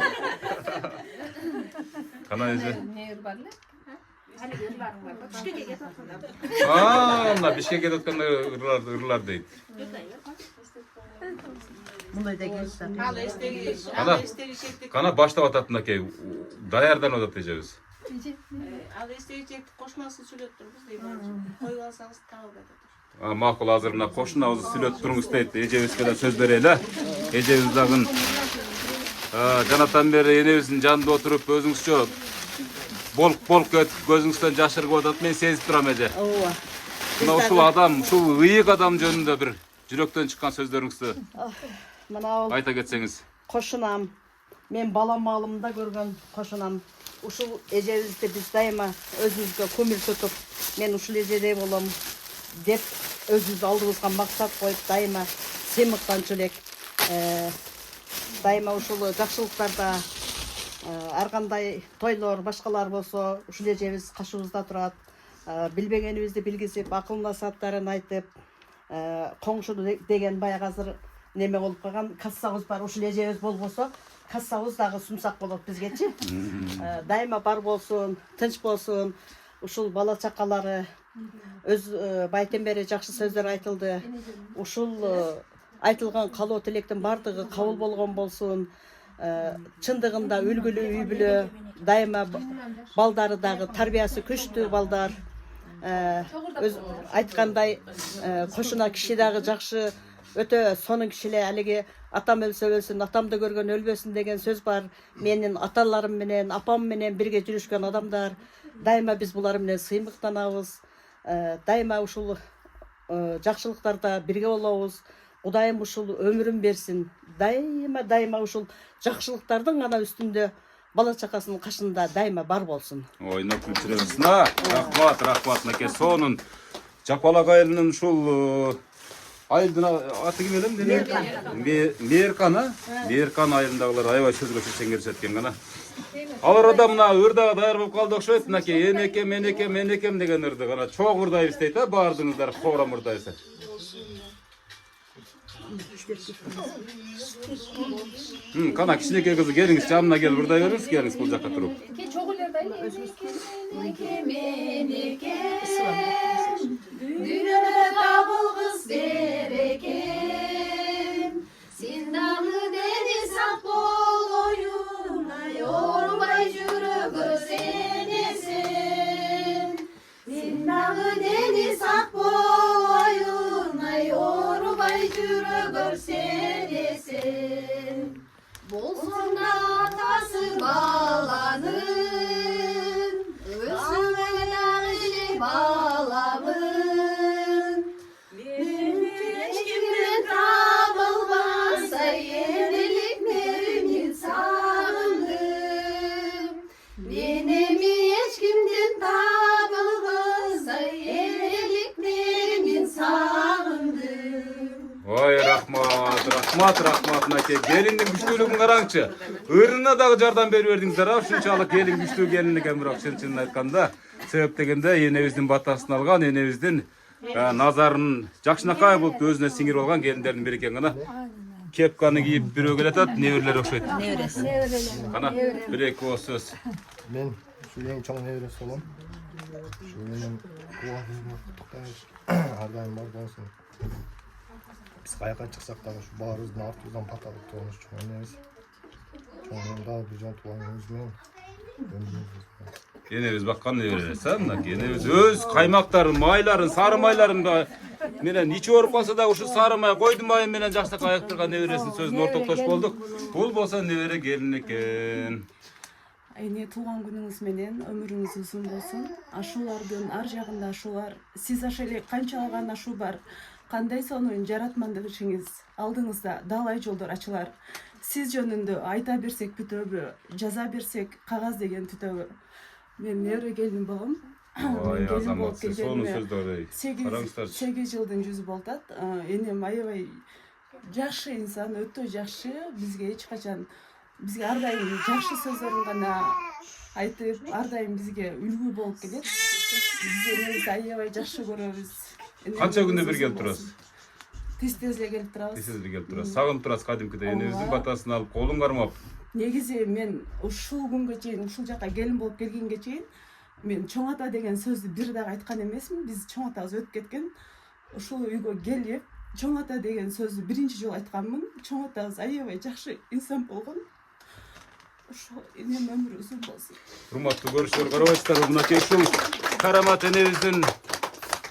Кана эже. Не бар эле? Мына бишкекке кетип атканда ырлар дейт. Кана баштап атат мынакей. Даярданып атат эжебиз. Ал эстегичекти кошунасы сүйлөп турбуз дейт. Коюп алсаңыз табылып атат. Макул, азыр мына кошунабызды сүйлөп туруңуз дейт. Эжебизге да сөз берели. Эжебиз дагы жанатан бери энебиздин жанында отуруп өзүңүзчө болуп кетип көзүңүздөн жаш ыргып атат. Мен сезип турам эже. Ооба. Мына ушул адам, ушул ыйык адам жөнүндө бир жүрөктөн чыккан сөздөрүңүздү Мына айта кетсеңиз. кошунам. Мен баламалымда көргөн кошунам. Ушул эжебизди биз дайыма өзүбүзгө көмүл тутуп, мен ушул эжедей болом деп өзүбүз алдыбызга максат коюп дайыма сыймыктанчу элек. Дайыма ушул жакшылыктарда ар кандай тойлор, башкалар болсо, ушул эжебиз кашыбызда турат. Билбегенибизди билгизип, акыл насааттарын айтып, коңшу деген баягы азыр неме болуп калган, кассабыз бар. Ушул эжебиз болбосо, кассабыз дагы сумсак болот бизгечи. Дайыма бар болсун, тынч болсун. Ушул бала чакалары өз байтен бери жакшы сөздөр айтылды. Ушул айтылган каалоо тилектин бардыгы кабыл болгон болсун. Чындыгында үлгүлүү үй бүлө, дайыма балдары дагы тарбиясы күчтүү балдар. Өз айткандай кошуна киши дагы жакшы, өтө сонун кишилер. Алиги атам өлсө өлсүн, атамды көргөн өлбөсүн деген сөз бар. Менин аталарым менен, апам менен бирге жүрүшкөн адамдар. Дайыма биз булар менен сыймыктанабыз. Дайыма ушул жакшылыктарда бирге болобуз. Кудайым ушул өмүрүн берсин. Дайыма ушул жакшылыктардын гана үстүндө бала чакасынын кашында дайыма бар болсун. Ойноп күлчүрөбүз. Рахмат мынакей сонун жапалак айылынын ушул айылдын аты ким эле? Мээркан айылындагылар аябай сөзгө чечең экен гана. Алар да мына ырдага даяр болуп калды окшойт. Мынакей энекем деген ырды гана чоң ырдайбыз дейт, баардыгыңыздар хором ырдайсыздар. Кана кичинекей кызы келиңиз, жанына келип ырдай бериңиз, келиңиз бул жакка туруп. Dünöde tabılgız berekem, sen dağlı deniz sap bol oyuna, yorulmay yürü senesen. Sen dağlı deniz sap bol oyuna, yorulmay yürü senesen. Bolsun da atası balanın, ölsün öyle balamın. Ой, рахмат мынакей. Келиндин күчтүүлүгүн караңчы. Ырына дагы жардам берип бердиңиздер. Ушунчалык келин күчтүү келин экен, бирок чын айтканда, себеп дегенде энебиздин батасын алган, энебиздин назарын жакшынакай болуп өзүнө сиңирип алган келиндердин бири экен гана. Кепканы кийип бирөө келатат, неберелер окшойт. Кана бир-эки ооз сөз. Мен ушул эң чоң неберesi болом. Ушул менен кубагымды куттуктайбыз. Ар дайым бар болсун. Биз каяка чыксак дагы ушу баарыбыздын артыбыздан паталык тууган чоң энебиз. Чоң дагы бижон тууганыбыз менен Энебиз баккан неберелер, мынакей энебиз өз каймактарын, майларын, сары майларын менен ичи ооруп калса да ушу сары май, койдун майы менен жакшылыкка аяктырган небересинин сөзүн ортоктошуп болдук. Бул болсо небере келин экен. Эне туулган күнүңүз менен өмүрүңүз узун болсун. Ашуулардын ар жагында ашуулар, сиз аша эле канчалаган ашуу бар. Кандай сонун жаратмандыгыңыз алдыңызда далай жолдор ачылар. Сиз жөнүндө айта берсек бүтөбү, жаза берсек кагаз деген түтөбү. Мен небере келин болом. Ой, азамат, сиз сонун сөздөр. 8 жылдын жүзү болтат. Энем аябай жакшы инсан, өтө жакшы. Бизге эч качан, бизге ар дайым жакшы сөздөрүн гана айтып ар дайым бизге үлгү болуп келет. Биз энебизди аябай жакшы көрөбүз. Канча күндө бир келип турасыз? Тез эле келип турабыз. Тез эле келип турасыз. Сагынып турасыз кадимкидей энебиздин батасын алып, колун кармап. Негизи мен ушул күнгө чейин, ушул жака келин болуп келгенге чейин мен чоң ата деген сөздү бир дагы айткан эмесмин. Биз чоң атабыз өтүп кеткен. Ушул үйгө келип, чоң ата деген сөздү биринчи жолу айтканмын. Чоң атабыз аябай жакшы инсан болгон. Ошо энем өмүрү узун болсун. Урматтуу көрүүчүлөр, карабайсыздарбы, мынакей ушул карамат энебиздин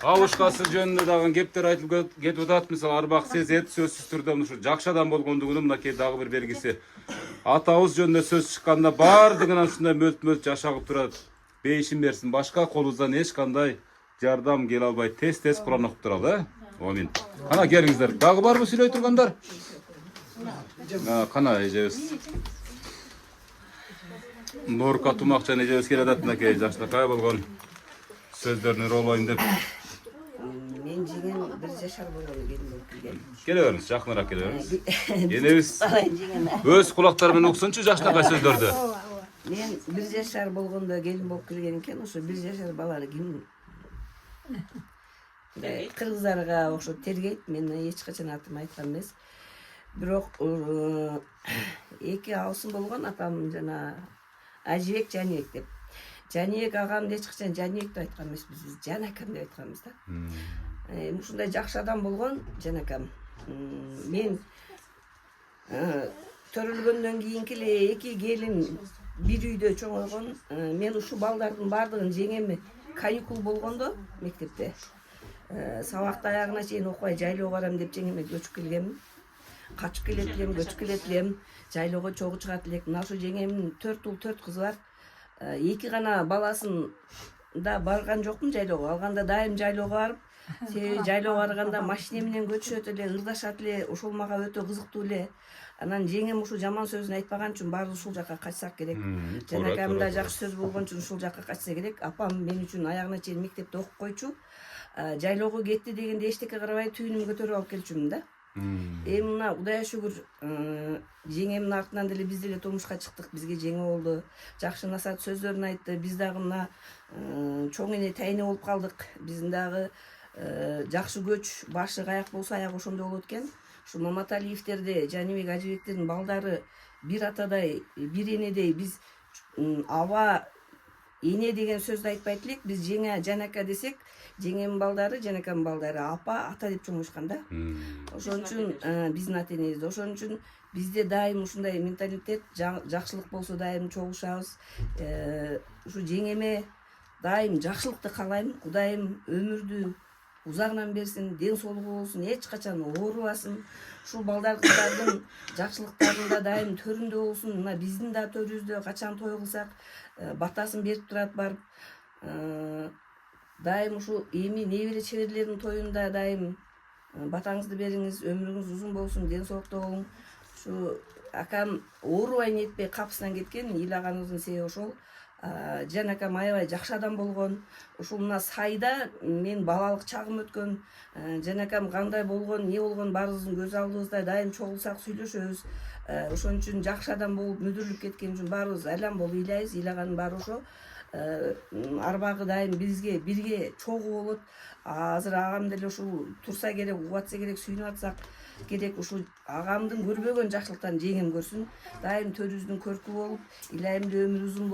алышкасы жөнүндө дагы кептер айтылып кетип атат. Мисалы Арбак Сезет сөзсүз түрдө ушу жакшы адам болгондугунун мынакей дагы бир белгиси. Атабыз жөнүндө сөз чыкканда бардыгынан ушундай мөлт жашагып турат. Бейишин берсин, башка колубуздан эч кандай жардам келе албайт. Тез Куран окуп туралы, Амин. Кана келиңиздер. Дагы барбы сүйлөй тургандар? Кана эжебиз. Норка Тумакчан эжебиз келе атат, мынакей жашынакай болгон сөздөрүн уролойм деп. Мен жеген 1 жашар болгон келин болуп келген. Келе бериңиз, жакыныраак келе бериңиз. Энебиз өз кулактары менен уксунчу жашынакай сөздөрдү. Мен 1 жашар болгондо келин болуп келген экен, ошо 1 жашар баланы ким кыргыздарга окшоп тергейт. Мен эч качан атым айткан эмес. Бирок 2 абысым болгон, апам жана Ажибек, Жанибек деп. Жанибек агамды эч качан Жанибек деп айткан эмес, биз Жанакам деп айтканбыз да. Ушундай жакшы адам болгон Жанакам. Мен төрөлгөндөн кийинки эле 2 келин бир үйдө чоңойгон. Мен ушул балдардын бардыгын жеңем каникул болгондо мектепте сабакты аягына чейин окубай жайлоого барам деп жеңеме көчүп келгенмин. Качып келет элем, көчүп келет элем, жайлоого чогуу чыгат элек. Мына ошо жеңемдин 4 уул 4 кызы бар. 2 гана баласын да барган жокмун жайлоого. Алганда дайым жайлоого барып, жайлоого барганда машина менен көчүшөт эле, ырдашат эле, ошол мага өтө кызыктуу эле. Анан жеңем ушул жаман сөзүн айтпаган үчүн баары ушул жакка качсак керек. Жанакамда жакшы сөз болгон үчүн ушул жакка качса керек. Апам мен үчүн аягына чейин мектепте окуп койчу. Жайлоого кетти дегенде эчтеке карабай түйүнүмө көтөрүп алып келчүмүн да. Мына Кудайга шүгүр, жеңемдин артынан деле биз деле турмушка чыктык, бизге жеңе болду. Жакшы насаат сөздөрүн айтты. Биз дагы мына чоң эне тайыны болуп калдык. Биздин дагы жакшы көч, башы каяк болсо аягы ошондой болот экен. Ушу Маматалиевтерде, Жанибек, Ажибектердин балдары бир атадай, бир энедей. Биз аба эне деген сөздү айтпайт элек. Биз жеңе, Жанака десек, жеңемдин балдары, Жанакамдын балдары апа, ата деп чоңоюшкан да. Ошон үчүн биздин ата энебиз, ошон үчүн бизде дайым ушундай менталитет, жакшылык болсо дайым чогулушабыз. Ушу жеңеме дайым жакшылыкты каалайм. Кудайым өмүрдү узагынан берсин, ден соолугу болсун, эч качан оорубасын. Ушул балдар кыздардын жакшылыктарында дайым төрүндө болсун. Мына биздин да төрүбүздө качан той кылсак батасын берип турат барып. Дайым ушу эми небере чеберлердин тоюнда дайым батаңызды бериңиз, өмүрүңүз узун болсун, ден соолукта болуң. Ушу акам оорубай нетпей капысынан кеткен, ыйлаганыбыздын себеби ошол. Жанакам аябай жакшы адам болгон. Ушул мына сайда мен балалык чагым өткөн. Жанакам кандай болгон, эмне болгон баарыбыздын көз алдыбызда дайым чогулсак сүйлөшөбүз. Ошон үчүн жакшы адам болуп мүдүрүлүп кеткен үчүн баарыбыз айлам болуп ыйлайбыз. Ыйлаганын баары ошо. Арбагы дайым бизге бирге чогуу болот. Азыр агам деле ушул турса керек, угатса керек, сүйүнүп атсак керек. Ушул агамдын көрбөгөн жакшылыктарын жеңем көрсүн. Дайым төрүбүздүн көркү болуп, илайымдуу өмүр узун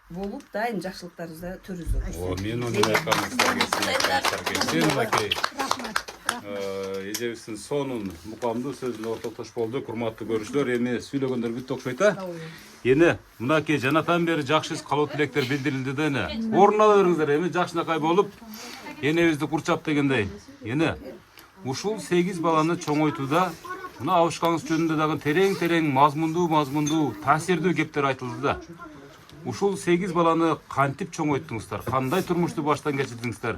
болуп, дайым жакшылыктарыбызда төрүбүздө болсун. Мен эжебиздин сонун мукамдуу сөзүнө токтош болдук. Урматтуу көрүүчүлөр, эми сүйлөгөндөр бүттү окшойт да. Эне мынакей жанатан бери жакшы калуу тилектер билдирилди да эне. Орун ала бериңиздер, эми жакшынакай болуп, энебизди курчап дегендей. Эне ушул 8 баланы чоңойтууда мына абышкаңыз жөнүндө дагы терең мазмундуу, таасирдүү кептер айтылды да. Ушул 8 баланы кантип чоңойттуңуздар? Кандай турмушту баштан кечирдиңиздер?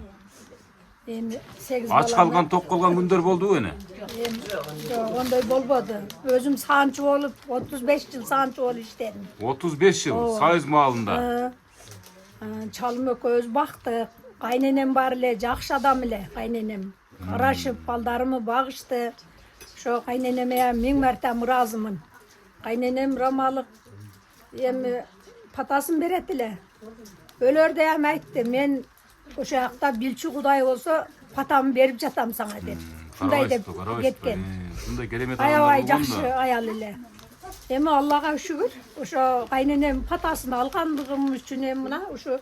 Эми 8 Ач калган, ток калган күндөр болдубу эне? Жок, ондой болбоду. Өзүм саанчы болуп, 35 жыл саанчы болуп иштедим. 35 жыл Союз маалында. Чалым экөөбүз бактык. Кайненем бар эле, жакшы адам эле, кайненем. Карашып, балдарымы багышты. Ошо кайненеме 1000 марта ыраазымын. Кайненем рамалык, эми патасын берет эле. Өлөрдө эми айтты, мен ошо жакта билчү Кудай болсо патамды берип жатам сага деп. Шундай деп кеткен. Ушундай керемет Аябай адамдар жакшы болгон да. аял эле. Эми Аллага шүгүр, ошо кайненем патасын алгандыгым үчүн эми мына ошо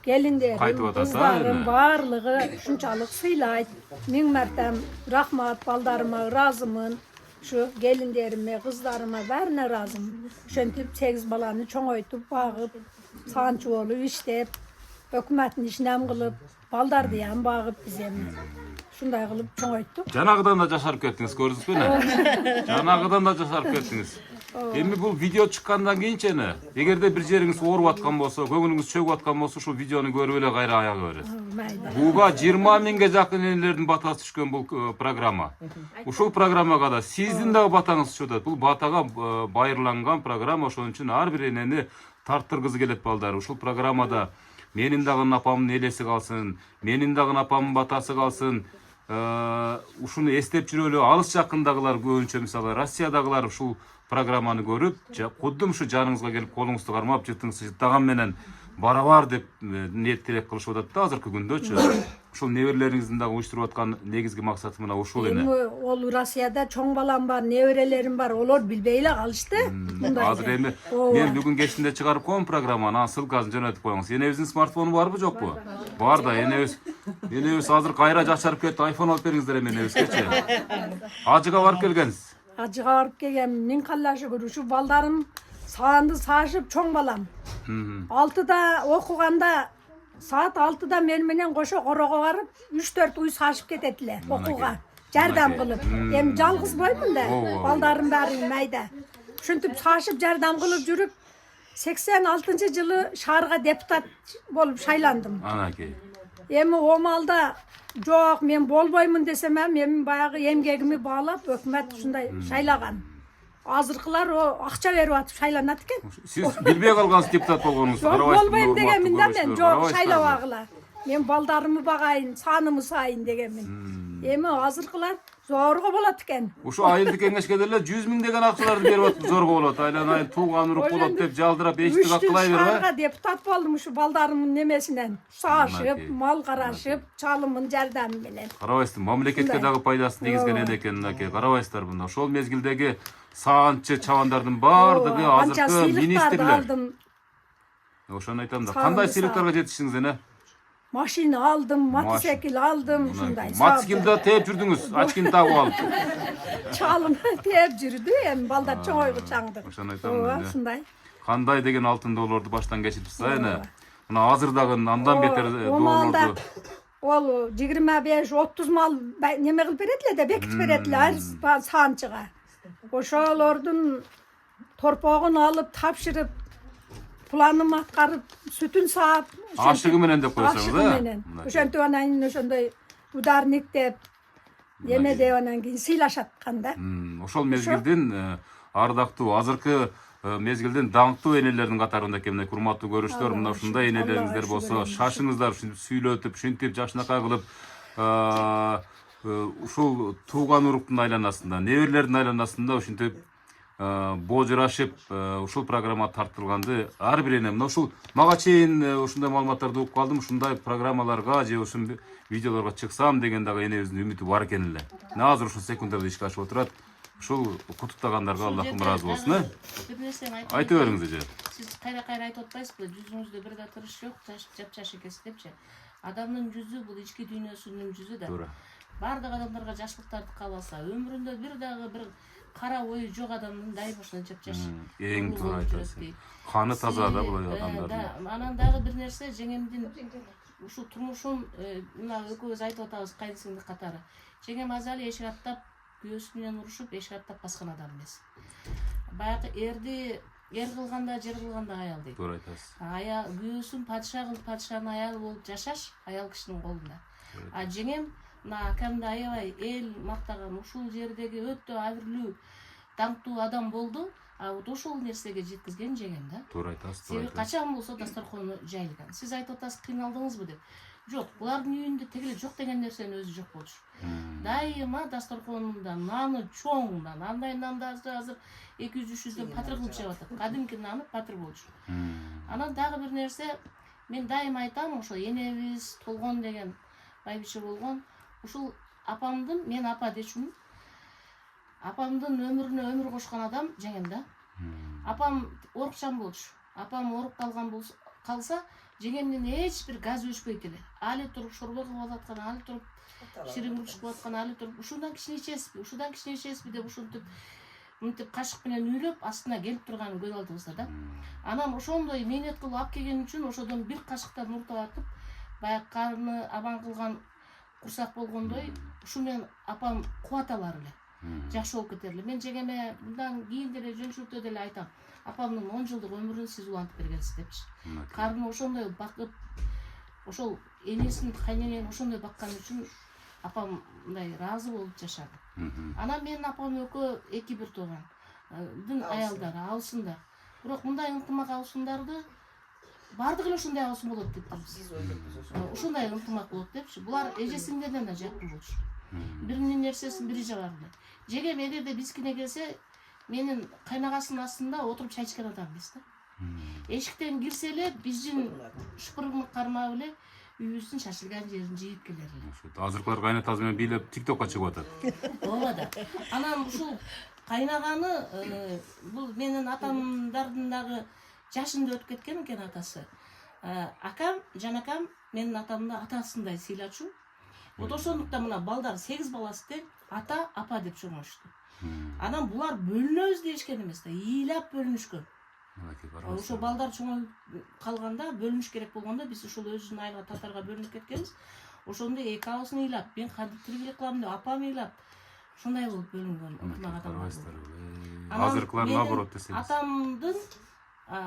келиндерим, Кайтып атат, кыздарым эми. баарлыгы ушунчалык сыйлайт. Миң мартам рахмат, балдарыма ыраазымын. Şu gelinlerime, kızlarıma bärine razım. Şöntüp 8 balаны çoğoytup, bağıp, sancı olup, işlep, hökümetin işinem kılıp, baldardı yan bağıp bize. Şunday kılıp çoğoytup. Janagıdan da jaşarıp kettiniz, көрдүңүзбү ne? Janagıdan da jaşarıp kettiniz. Эми бул видео чыккандан кийинчи эгерде бир жериңиз ооруп аткан болсо, көңүлүңүз чөгүп аткан болсо, ушул видеону көрүп эле кайра аяга бересиз. Буга 20 миңге жакын энелердин батасы түшкөн бул программа. Ушул программага да сиздин дагы батаңыз түшүп атат. Бул батага байырланган программа, ошон үчүн ар бир энени тарттыргызы келет балдар. Ушул программада менин дагы апамдын элеси калсын, менин дагы апамдын батасы калсын. Ушуну эстеп жүрөлү. Алыс жакындагылар көбүнчө мисалы Россиядагылар ушул программаны көрүп, кудум ушу жаныңызга келип колуңузду кармап, жытыңызды жыттаган менен барабар деп ниет тилек кылышып атат да азыркы күндөчү. Ушул неберелериңиздин дагы уюштуруп аткан негизги максаты мына ушул эне. Ол Россияда чоң балам бар, неберелерим бар, олар билбей эле калышты. Азыр эми мен бүгүн кечинде чыгарып коем программаны, анын ссылкасын жөнөтүп коюңуз. Энебиздин смартфону барбы, жокпу? Бар да, энебиз азыр кайра жашарып кетти, айфон алып бериңиздер эми энебизгечи. Ажыга барып келгенсиз. Acığa varıp gelgen, min kalla şükür, şu baldarım sağındı sağışıp çoğun balam. 6'da okuganda, saat 6'da menmenen koşu koroğa varıp, 3-4 uy sağışıp ketetiler okuğa. Jardam kılıp. Hem жалгыз boymun da, baldarım bari mayda. Şuntup sağışıp jardam kılıp jürüp, 86 жылы шаарга депутат болуп шайландым. Анакей. Эми о малда жок, мен болбоймун десем, мен баягы эмгегими баалап, өкмөт ушундай шайлаган. Азыркылар акча берип атып шайланат экен. Сиз билбей калгансыз депутат болгонуңузду карабайсызбы? Болбойм дегенмин да мен, жок шайлабагыла. Мен балдарымы багайын, санымы сайын дегенмин. Эми азыркылар зорго болот экен. Ушу айылдык кеңешке деле 100 миң деген акчаларды берип атып зорго болот. Айлан айыл тууган урук болот деп жалдырап эчтик акылай бербей. Шаарга депутат болдум ушу балдарымдын немесинен. Саашып, мал карашып, чалымын жардамы менен. Карабайсызбы, мамлекетке дагы пайдасы тийгизген эне экен аке. Карабайсыздар мында. Ошол мезгилдеги саанчы чабандардын баардыгы азыркы министрлер. Ошону айтам да. Кандай сыйлыктарга жетиштиңиз эне? Машина aldım, motosiklet aldım, şunday. Motosikletde teyip жүрдүңүz, очкини тагып алып. Çalım teyip жүрдү, эми балдар чоңойгу чаңды. Ошону айтам да. Ушундай. Кандай деген алтын долларды баштан кечирип эне. Мына азырдагы андан бетер долларды. Ол 25-30 мал неме кылып берет эле да, бекитип берет эле саанчыга. Ошолордун торпогун алып, тапшырып, planımı atkarıp, sütün sağıp. Aşığı menen de koysanız da. Ошентип анан ошондой ударник деп, эме деп анан кийин сыйлашатканда. Ошол мезгилдин ардактуу, азыркы мезгилдин даңктуу энелердин катарында экен, урматтуу көрүүчүлөр, мына ушундай энелериңиздер болсо, шашыңыздар, ушинтип сүйлөтүп, ушинтип жакшынакай кылып, ушул тууган уруктун айланасында, неберелердин айланасында ушинтип божурашып ушул программа тартылганды ар бир эне мына ушул мага чейин ушундай маалыматтарды угуп калдым, ушундай программаларга же ушул видеолорго чыксам деген дагы энебиздин үмүтү бар экен эле. Мына азыр ушул секундада ишке ашып отурат. Ушул куттуктагандарга Аллахым ыраазы болсун, Бир нерсени айтып бериңиз эже. Сиз кайра атып атпайсызбы? Жүзүңүздө бир да тырыш жок, жапжаш экенсиз депчи. Адамдын жүзү бул ички дүйнөсүнүн жүзү да. Бардык адамдарга жакшылыктарды кааласа, өмүрүндө бир дагы бир кара ою жок адамдын дайым ушундай жапжаш. Эң туура айтасыз. Каны таза да бул адамдардын. Анан дагы бир нерсе, жеңемдин ушул турмушун мына экөөбүз айтып атабыз кайнсиңди катары. Жеңем азалы эшик аттап, күйөөсү менен урушуп, эшик аттап баскан адам эмес. Баягы эр кылганда, жер кылганда аял дейт. Туура айтасыз. Аял күйөөсүн падыша кылып, падышанын аялы болуп жашаш аял кишинин колунда. А жеңем кәдімгі аябай эл мактаган ушул жердеги өтө абирлүү даңктуу адам болду. А вот ошол нерсеге жеткизген жеңем да. Туура айтасыз, туура Себеби айтасыз. качан болсо дасторкону жайылган. Сиз айтып атасыз, кыйналдыңызбы деп. Жок, булардын үйүндө тегеле жок деген нерсенин өзү жок болчу. Дайыма дасторконунда наны чоң нан, андай нанды азыр 200-300 патыр кылып жеп атат. Кадимки наны патыр болчу. Анан дагы бир нерсе, мен дайыма айтам, ошо энебиз Толгон деген байбиче болгон, ушул апамдын, мен апа дечүмүн. Апамдын өмүрүнө өмүр кошкон адам жеңем да. Апам орукчан болчу. Апам оруп калса, жеңемдин эч бир газ өчпөйт эле. Али туруп шорбо кылып аткан, али туруп ширин кылып аткан, али туруп ушундан кичине ичесизби деп ушинтип мынтип кашык менен үйлөп астына келип турганын көз алдыбызда да. Анан ошондой мээнет кылып алып келген үчүн ошодон бир кашыктан уртап атып, баягы карны абан кылган курсак болгондой, ушу менен апам кубат алар эле. Жакшы болуп кетер эле. Мен жеңеме мындан кийин деле жөнчүлүктө деле айтам. Апамдын 10 жылдык өмүрүн сиз улантып бергенсиз депчи. Карны ошондой бакып, ошол энесин, кайненени ошондой баккан үчүн апам мындай ыраазы болуп жашады. Анан менин апам экөө эки бир туугандын аялдары алсындар. Бирок мындай ынтымак алышымдарды бардыгы эле ошондой алышым болот деп биз. Ошондой ынтымак болот депчи. Булар эжесиңдерден да жакын болчу. Биринин нерсесин бири жагар эле. Жегем эгерде бизкине келсе, менин кайнагасынын астында отуруп чай ичкен адам эмес да. Эшиктен кирсе эле биздин шупырмык кармап эле үйүбүздүн шашылган жерин жыйып келер эле. Азыркылар кайнатасы менен бийлеп TikTokко чыгып атат. Ооба да. Анан ушул кайнаганы бул менин атамдардын дагы жашында өтүп кеткен экен атасы. Акам, жанакам менин атамды атасындай сыйлачу. Вот ошондуктан мына балдар 8 баласы тең ата, апа деп чоңошту. Анан булар бөлүнөбүз дешкен эмес да, ыйлап бөлүнүшкөн. Ошо балдар чоңоюп калганда, бөлүнүш керек болгондо биз ошол өзүнүн айла татарга бөлүнүп кеткенбиз. Ошондо эки абысын ыйлап, мен кантип тирикелик кылам деп апам ыйлап, ошондой болуп бөлүнгөн ынтымак адамдар. Азыркылар наоборот десеңиз. Атамдын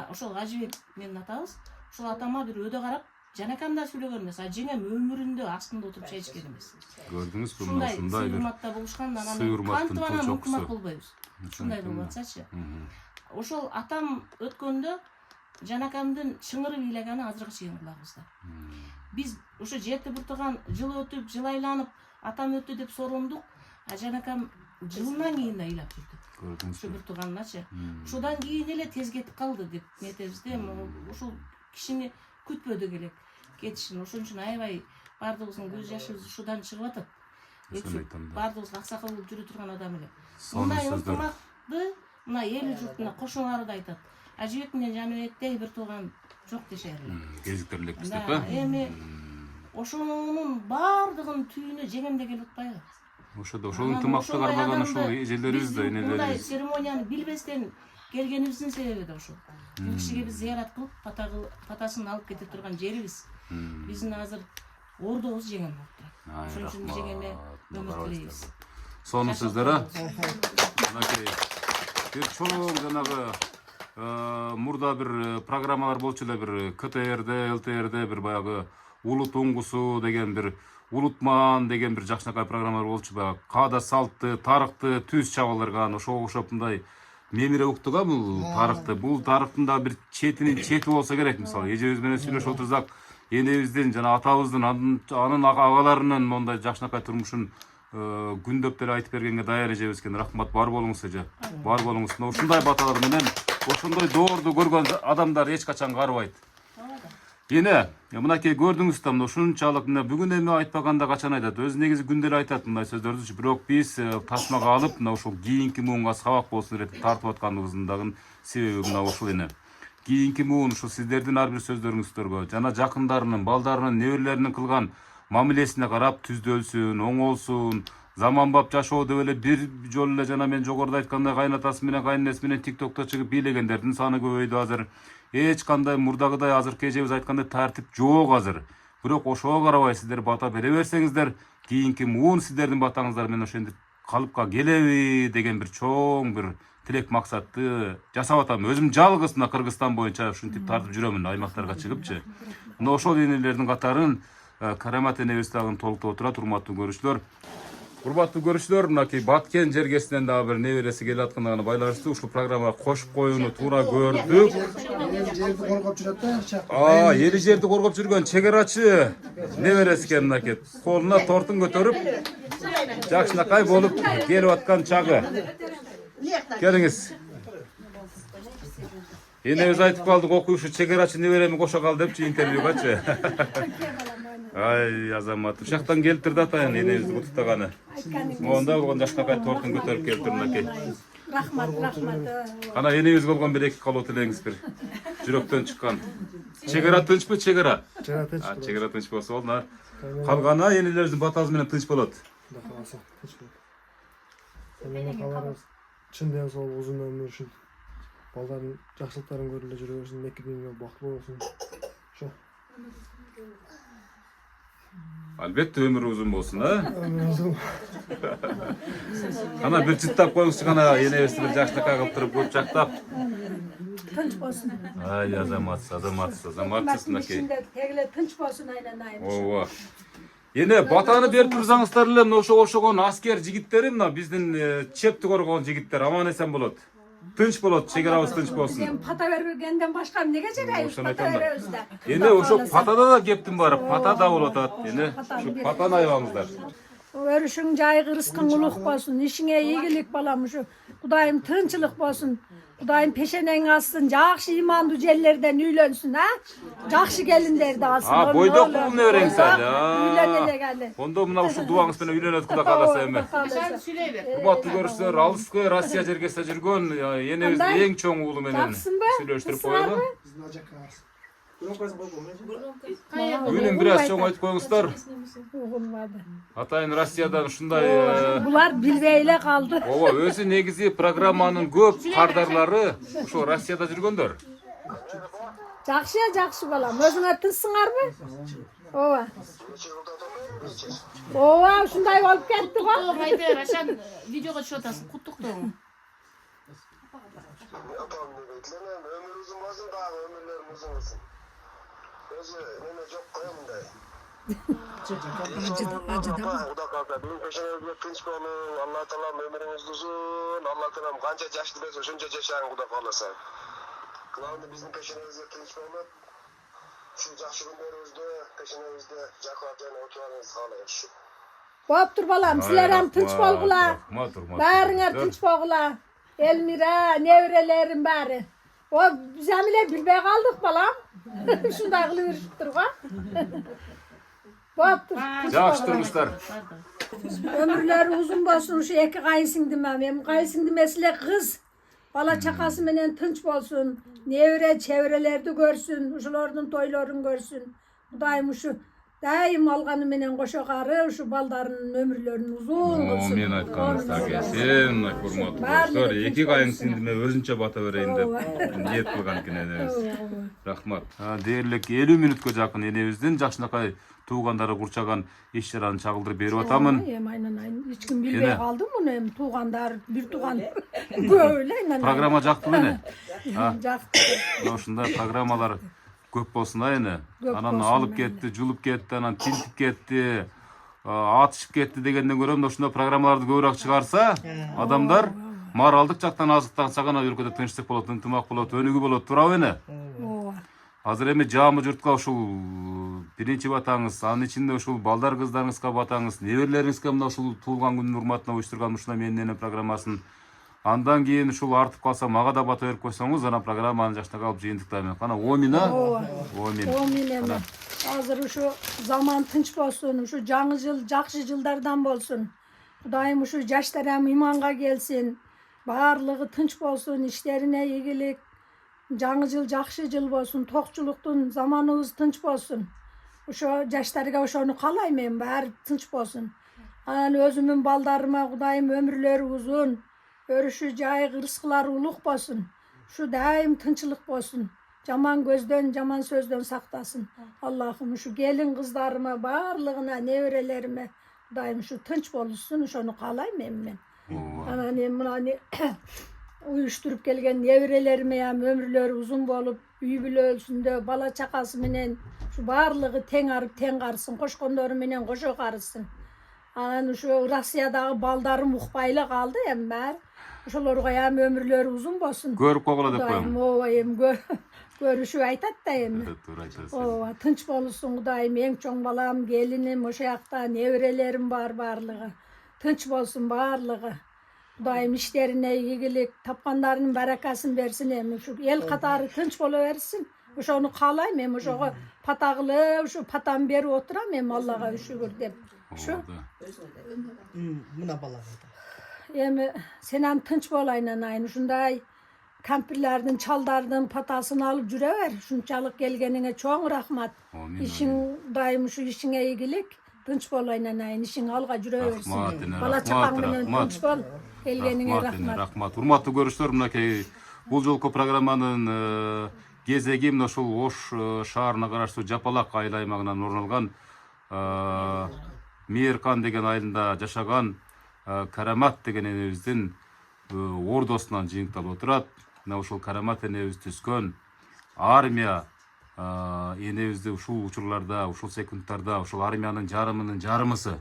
ошол Ажыбек менин атабыз, ошол атама бир өдө карап, жанакам да сүйлөгөн эмес, жеңем өмүрүндө астында отуруп чай ичкен эмес. Көрдүңүзбү, мына ушундай бир сый-урматта болушкан, анан кантип анан ынтымак болбойбуз. Ушундай болуп атсачы. Ошол атам өткөндө жанакамдын чыңырып ыйлаганы азыркы чейин кулагыбызда. Биз ошо жети бир тууган жыл өтүп, жыл айланып, атам өттү деп сорондук, жанакам жылынан кийин да ыйлап жүрдү. Көрдүңүзбү? Ошо бир тууганначы. Ошодан кийин эле тез кетип калды деп нетебиз да. Ушул кишини күтпөдүк элек кетишин. Ошон үчүн аябай бардыгыбыздын көз жашыбыз ушудан чыгып атат. Бардыгыбыз аксакал болуп жүрө турган адам эле. Мындай ынтымакты мына эл журтуна кошуналары да айтат. Ажыбек менен Жаныбектей бир тууган жок дешер эле. Кезиктер элекпиз деп да. Эми ошонун бардыгынын түйүнө жеңемде келип атпайбы? Ошол ынтымакты кармаган ошол эжелерибиз да, Мындай энелерибиз. церемонияны билбестен келгенибиздин себеби да ошол. Бул кишиге биз зыярат кылып, патасын алып кете турган жерибиз. Биздин азыр ордобуз жеңем болуп турат. Ошон үчүн жеңеме өмүр тилейбиз. Сонун сөздөр, Мынакей бир чоң жанагы мурда бир программалар болчу эле, бир КТРде, ЛТРде бир баягы улут уңгусу деген бир улутман деген бир жакшынакай программалар болчу. Баягы каада салтты, тарыхты түз чабалырган, ошого окшоп мындай мемире уктук бул тарыхты. Бул тарыхтын да бир чети болсо керек. Мисалы, эжебиз менен сүйлөшүп отурсак, энебиздин жана атабыздын, анын агаларынын мондай жакшынакай турмушун күндөп деле айтып бергенге даяр эжебиз экен. Рахмат, бар болуңуз эже. Бар болуңуз. Ушундай баталар менен, ошондой доорду көргөн адамдар эч качан карыбайт. Эне, мынакей көрдүңүз да, ушунчалык бүгүн эми айтпаганда качан айтат. Өзү негизи күндө эле айтат мындай сөздөрдүчү. Бирок биз тасмага алып, мына ушул кийинки муунга сабак болсун деп тартып атканыбыздын дагы себеби мына ушул эне. Кийинки муун ушул сиздердин ар бир сөздөрүңүздөргө жана жакындарынын, балдарынын, неберелеринин кылган мамилесине карап түздөлсүн, оңолсун, заманбап жашоо деп эле бир жолу эле жана мен жогоруда айткандай кайнатасы менен кайненеси менен TikTokто чыгып бийлегендердин саны көбөйдү азыр. Эч кандай мурдагыдай азыркы эжебиз айткандай тартип жок азыр. Бирок ошого карабай сиздер бата бере берсеңиздер, кийинки муун сиздердин батаңыздар менен ошентип калыпка келеби деген бир чоң бир тилек максатты жасап атам. Өзүм жалгыз мына Кыргызстан боюнча ушинтип тартып жүрөмүн аймактарга чыгыпчы. Мына ошол энелердин катарын Карамат энебиз дагы толуктоп отурат, урматтуу көрүүчүлөр. Урматтуу көрүүчүлөр, мынакей Баткен жергесинен дагы бир небереси келип аткандыгына байланыштуу ушул программага кошуп коюуну туура көрдүк. Жерди коргоп жүрөт да. Эли жерди коргоп жүргөн чегерачы небереси экен мынакей. Колуна тортун көтөрүп, жакшынакай болуп келип аткан чагы. Келиңиz. Энебиз айтып калдык, окуюшу чегерачы небереми кошо кал депчи интервьюгачы. Ай, Азамат, ушактан келтирди атайын энебизди куттуктаганы. Монда болгон жакшынакай тортун көтөрүп келиптир мынакей. Рахмат. Кана энебиз болгон бир эки калуу тилеңиз бир. Жүрөктөн чыккан. Чегара тынчпы, чегара? Чегара тынч. Чегара тынч болсо болду. Калганы энелерибиздин батасы менен тынч болот. Кудай кааласа тынч болот. Эмне калабыз? Чын денсаулык, узун өмүр үчүн. Балдардын жакшылыктарын көрүп эле жүрө берсин, эки дүйнө бактылуу болсун. Ошо. Албетте өмүрү узун болсун, Өмүр узун. Кана бир жыттап коюңузчу, кана энебизди бир жакшынакай кылып туруп көп жактап. Тынч болsun. Ай, азаматсыз мынакей. Тегиле тынч болsun айланайым. Ооба. Эне батаны берип турсаңыздар эле, ошо ошогон аскер жигиттери, мына биздин чепти коргон жигиттер аман эсен болот. Тынч болот, чегерабыз тынч болсун. Пата бергенден башка эмнеге жарайбыз? Пата беребиз да. Эне ошо патада да кептин баары, патада болуп атат. Эне ушу патаны аябаңыздар. Өрүшүң жайгы рызкың улук болсун, ишиңе ийгилик балам, ушу Кудайым тынчылык болсун. Кудайым пешенең алсын, жакшы имандуу жерлерден үйлөнсүн, жакшы келиндерди алсын. Бойдок бул неберең сәл. Үйлөн элек али. Ондо мына ушул дубаңыз менен үйлөнөт, Кудай кааласа эми. Урматтуу көрүүчүлөр, алыскы Россия жергесинде жүргөн энебиздин эң чоң уулу менен сүйлөштүрүп коелу. Үнүн бир аз чоң айтып коюңуздар. Атайын Россиядан ушундай. Булар билбей эле калды. Ооба, өзү негизи программанын көп кардарлары ошо Россияда жүргөндөр. Жакшы балам, өзүңөр тынчсыңарбы? Ооба. Ооба, ушундай болуп кетти го. Айдар, ашан видеого түшүп атасың, куттуктоо. Өмүр узун болсун, дагы өмүрлөрүм узун болсун. Өзү неме жок кой мындай. Кудай кааласа, бүгүн пешенеңизге тынч болуң, Алла таалам өмүрүңүздү узун, Алла таалам канча жашты берсе ошончо жашаң, Кудай кааласа. Главный биздин пешенеңизге тынч болуп, ушул жакшы күндөрүбүздө пешенеңизде жакырып жана отурганыңызды каалайм. Боптур балам, силер ham тынч болгула. Баарыңар тынч болгула. Элмира, неберелерим баары. О, биз ham эле билбей калдык балам. Ушундай кылып жүрүптүр го. Боптур. Жакшы турмуштар. Өмүрлөрү узун болсун, ушу эки кайсиңдим мен. Кайсиңдим эсиле кыз. Бала чакасы менен тынч болсун. Небере чеберелерди көрсүн, ушулордун тойлорун көрсүн. Кудайым ушу дайым алганы менен кошо кары ушу балдарынын өмүрлөрүн узун кылсын. Мен айтканыңыздар келсин, урматтуу достор. Эки кайың сиңдиме өзүнчө бата берейин деп ниет кылган экен энебиз. Рахмат. Дээрлик 50 мүнөткө жакын энебиздин жакшынакай туугандары курчаган иш-чараны чагылдырып берип атамын. Эми айнан эч ким билбей калды муну, эми туугандар, бир тууган көп эле айнан. Программа жактыбы эне? Жакты. Ушундай программалар көп болсун эне. Анан алып кетти, жулуп кетти, анан тинтип кетти, атышып кетти дегенден көрө ушундай программаларды көбүрөөк чыгарса, адамдар моралдык жактан азыктанса гана өлкөдө тынчтык болот, ынтымак болот, өнүгүү болот, туурабы эне? Азыр эми жаамы журтка ушул биринчи батаңыз, анын ичинде ушул балдар кыздарыңызга батаңыз, неберелериңизге мына ушул туулган күнүнүн урматына уюштурган ушундай менин эне программасын. Андан кийин ушул артып калса мага да бата берип койсоңуз, анан программаны жакшына калып жыйынтыктайм. Кана омина. Омин. Азыр ушу заман тынч болсун, ушу жаңы жыл жакшы жылдардан болсун. Кудайым ушу жаштар ham иманга келсин. Баарлыгы тынч болсун, иштерине ийгилик. Жаңы жыл жакшы жыл болсун, токчулуктун заманыбыз тынч болсун. Ошо жаштарга ошону каалайм мен, баары тынч болсун. Анан өзүмдүн балдарыма Кудайым өмүрлөрү узун, өрүшү жайгы рызкылары улук болсун. Ушу дайым тынчылык болсун. Жаман көздөн, жаман сөздөн сактасын. Аллахым ушу келин кыздарыма, баарлыгына, неберелериме Кудайым ушу тынч болушун, ошону каалайм мен. Анан эми мына уюштуруп келген неберелериме ham өмүрлөрү узун болуп, үй бүлөсүндө бала чакасы менен ушу баарлыгы тең арып тең карысын, кошкондору менен кошо карысын. Анан ушу Россиядагы балдарым укпайлы калды эми баары. Ошолорго эми өмүрлөрү узун болсун. Көрүп койгула деп Кудайым, коем. ооба эми көрүшүп айтат да эми. Туура айтасыз. Ооба тынч болсун Кудайым, эң чоң балам, келиним, ошо жакта неберелерим бар баарлыгы. Тынч болсун баарлыгы. Кудайым иштерине ийгилик, тапкандарынын баракасын берсин эми. Ушу эл катары тынч боло берсин. Ошону каалайм эми, ошого патагылы, ушу патам берип отурам эми Аллага шүгүр деп. Ушу Мына бала. эми сен ам тынч болайын анайын, ушундай кампирлердин, чалдардын патасын алып жүрө бер. Ушунчалык келгениңе чоң рахмат. Ишиң дайым ушу ишиңе ийгилик, тынч болайын анайын, ишиң алга жүрө берсин. Бала чакаң менен тынч бол. Келгениңе рахмат. Рахмат. Урматтуу көрүүчүлөр, мынакей бул жолку программанын кезеги мына ушул Ош шаарына караштуу Жапалак айыл аймагынан орун алган Мейиркан деген айылында жашаган Карамат деген энебиздин ордосунан жыйынтылып отурат. Мына ушул Карамат энебиз түзгөн армия энебизди ушул учурларда, ушул секундтарда, ушул армиянын жарымынын жарымысы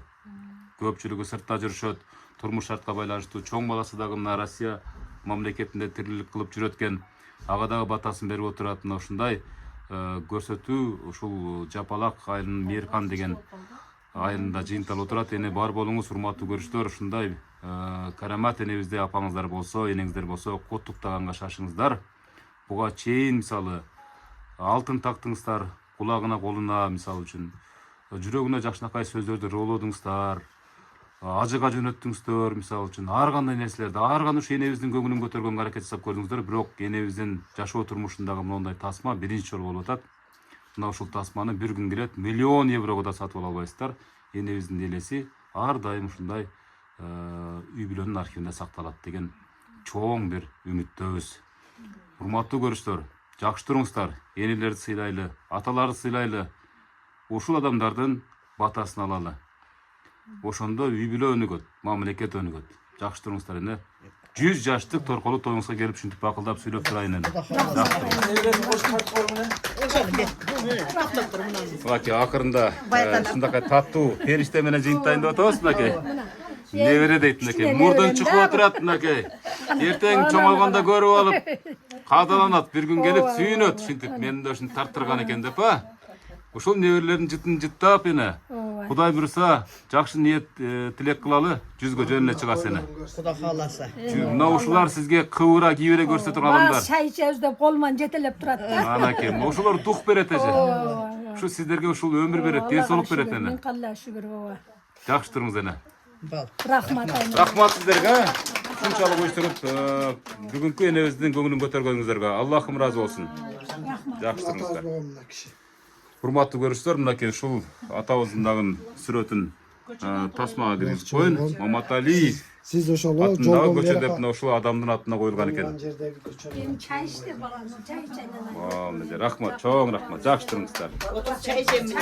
көпчүлүгү сыртта жүрүшөт. Турмуш шартка байланыштуу чоң баласы дагы мына Россия мамлекетинде тирилик кылып жүрөткен. Ага дагы батасын берип отурат. Мына ушундай көрсөтүү ушул Жапалак айылынын Мейиркан деген айылында жыйынтылып отурат. Эне бар болуңуз, урматтуу көрүүчүлөр, ушундай Карамат энебизде апаңыздар болсо, энеңиздер болсо, куттуктаганга шашыңыздар. Буга чейин мисалы алтын тактыңыздар, кулагына, колуна мисалы үчүн жүрөгүнө жакшынакай сөздөрдү роолодуңуздар, ажыга жөнөттүңүздөр, мисалы үчүн ар кандай нерселерди, ар кандай ушу энебиздин көңүлүн көтөргөнгө аракет жасап көрдүңүздөр. Бирок энебиздин жашоо турмушундагы мондай тасма биринчи жолу болуп атат. Мына ушул тасманы бир күн келет, миллион еврого да сатып ала албайсыздар. Энебиздин элеси ар дайым ушундай үй бүлөнүн архивинде сакталат деген чоң бир үмүттөбүз. Урматтуу көрүүчүлөр, жакшы туруңуздар, энелерди сыйлайлы, аталарды сыйлайлы, ушул адамдардын батасын алалы. Ошондо үй бүлө өнүгөт, мамлекет өнүгөт. Жакшы туруңуздар эне. 100 жаштык торколуу тоюңузга келип ушинтип акылдап сүйлөп турайын эне. Мынакей акырында ушундакай таттуу периште менен жыйынтайын деп атабыз мынакей. Небере дейт мынакей. Мурдун чыгып отурат мынакей. Эртең чоңойгондо көрүп алып, каадаланат, бир күн келип сүйүнөт ушинтип. Мени да ушинтип тарттырган экен деп Ушул неберелердин жытын жыттап эне. Кудай буйруса, жакшы ниет тилек кылалы, жүзгө жөнүнө чыгас эне. Кудай кааласа. Мына ушулар сизге кыбыра кийбере көрсөтө турган адамдар. Чай ичебиз деп колуман жетелеп турат да. Анакей, ошолор дух берет эже. Ушу сиздерге ушул өмүр берет, денсаулык берет эне. Мин Аллага шүгүр баба. Жакшы туруңуз эне. Рахмат айна. Рахмат сиздерге. Ушунчалык уюштуруп, бүгүнкү энебиздин көңүлүн көтөргөнүңүздөргө Аллахым ыраазы болсун. Жакшы туруңуздар. Урматтуу көрүүчүлөр, мынакей ушул атабыздын дагы сүрөтүн тасмага киргизип коюн. Маматали Siz ошол атындагы көчө деп мына ушул адамдын атына коюлган экен. Мен чай ичте балам, чай ичем. Рахмат, чоң рахмат. Жакшы туруңуздар. Чай içelim.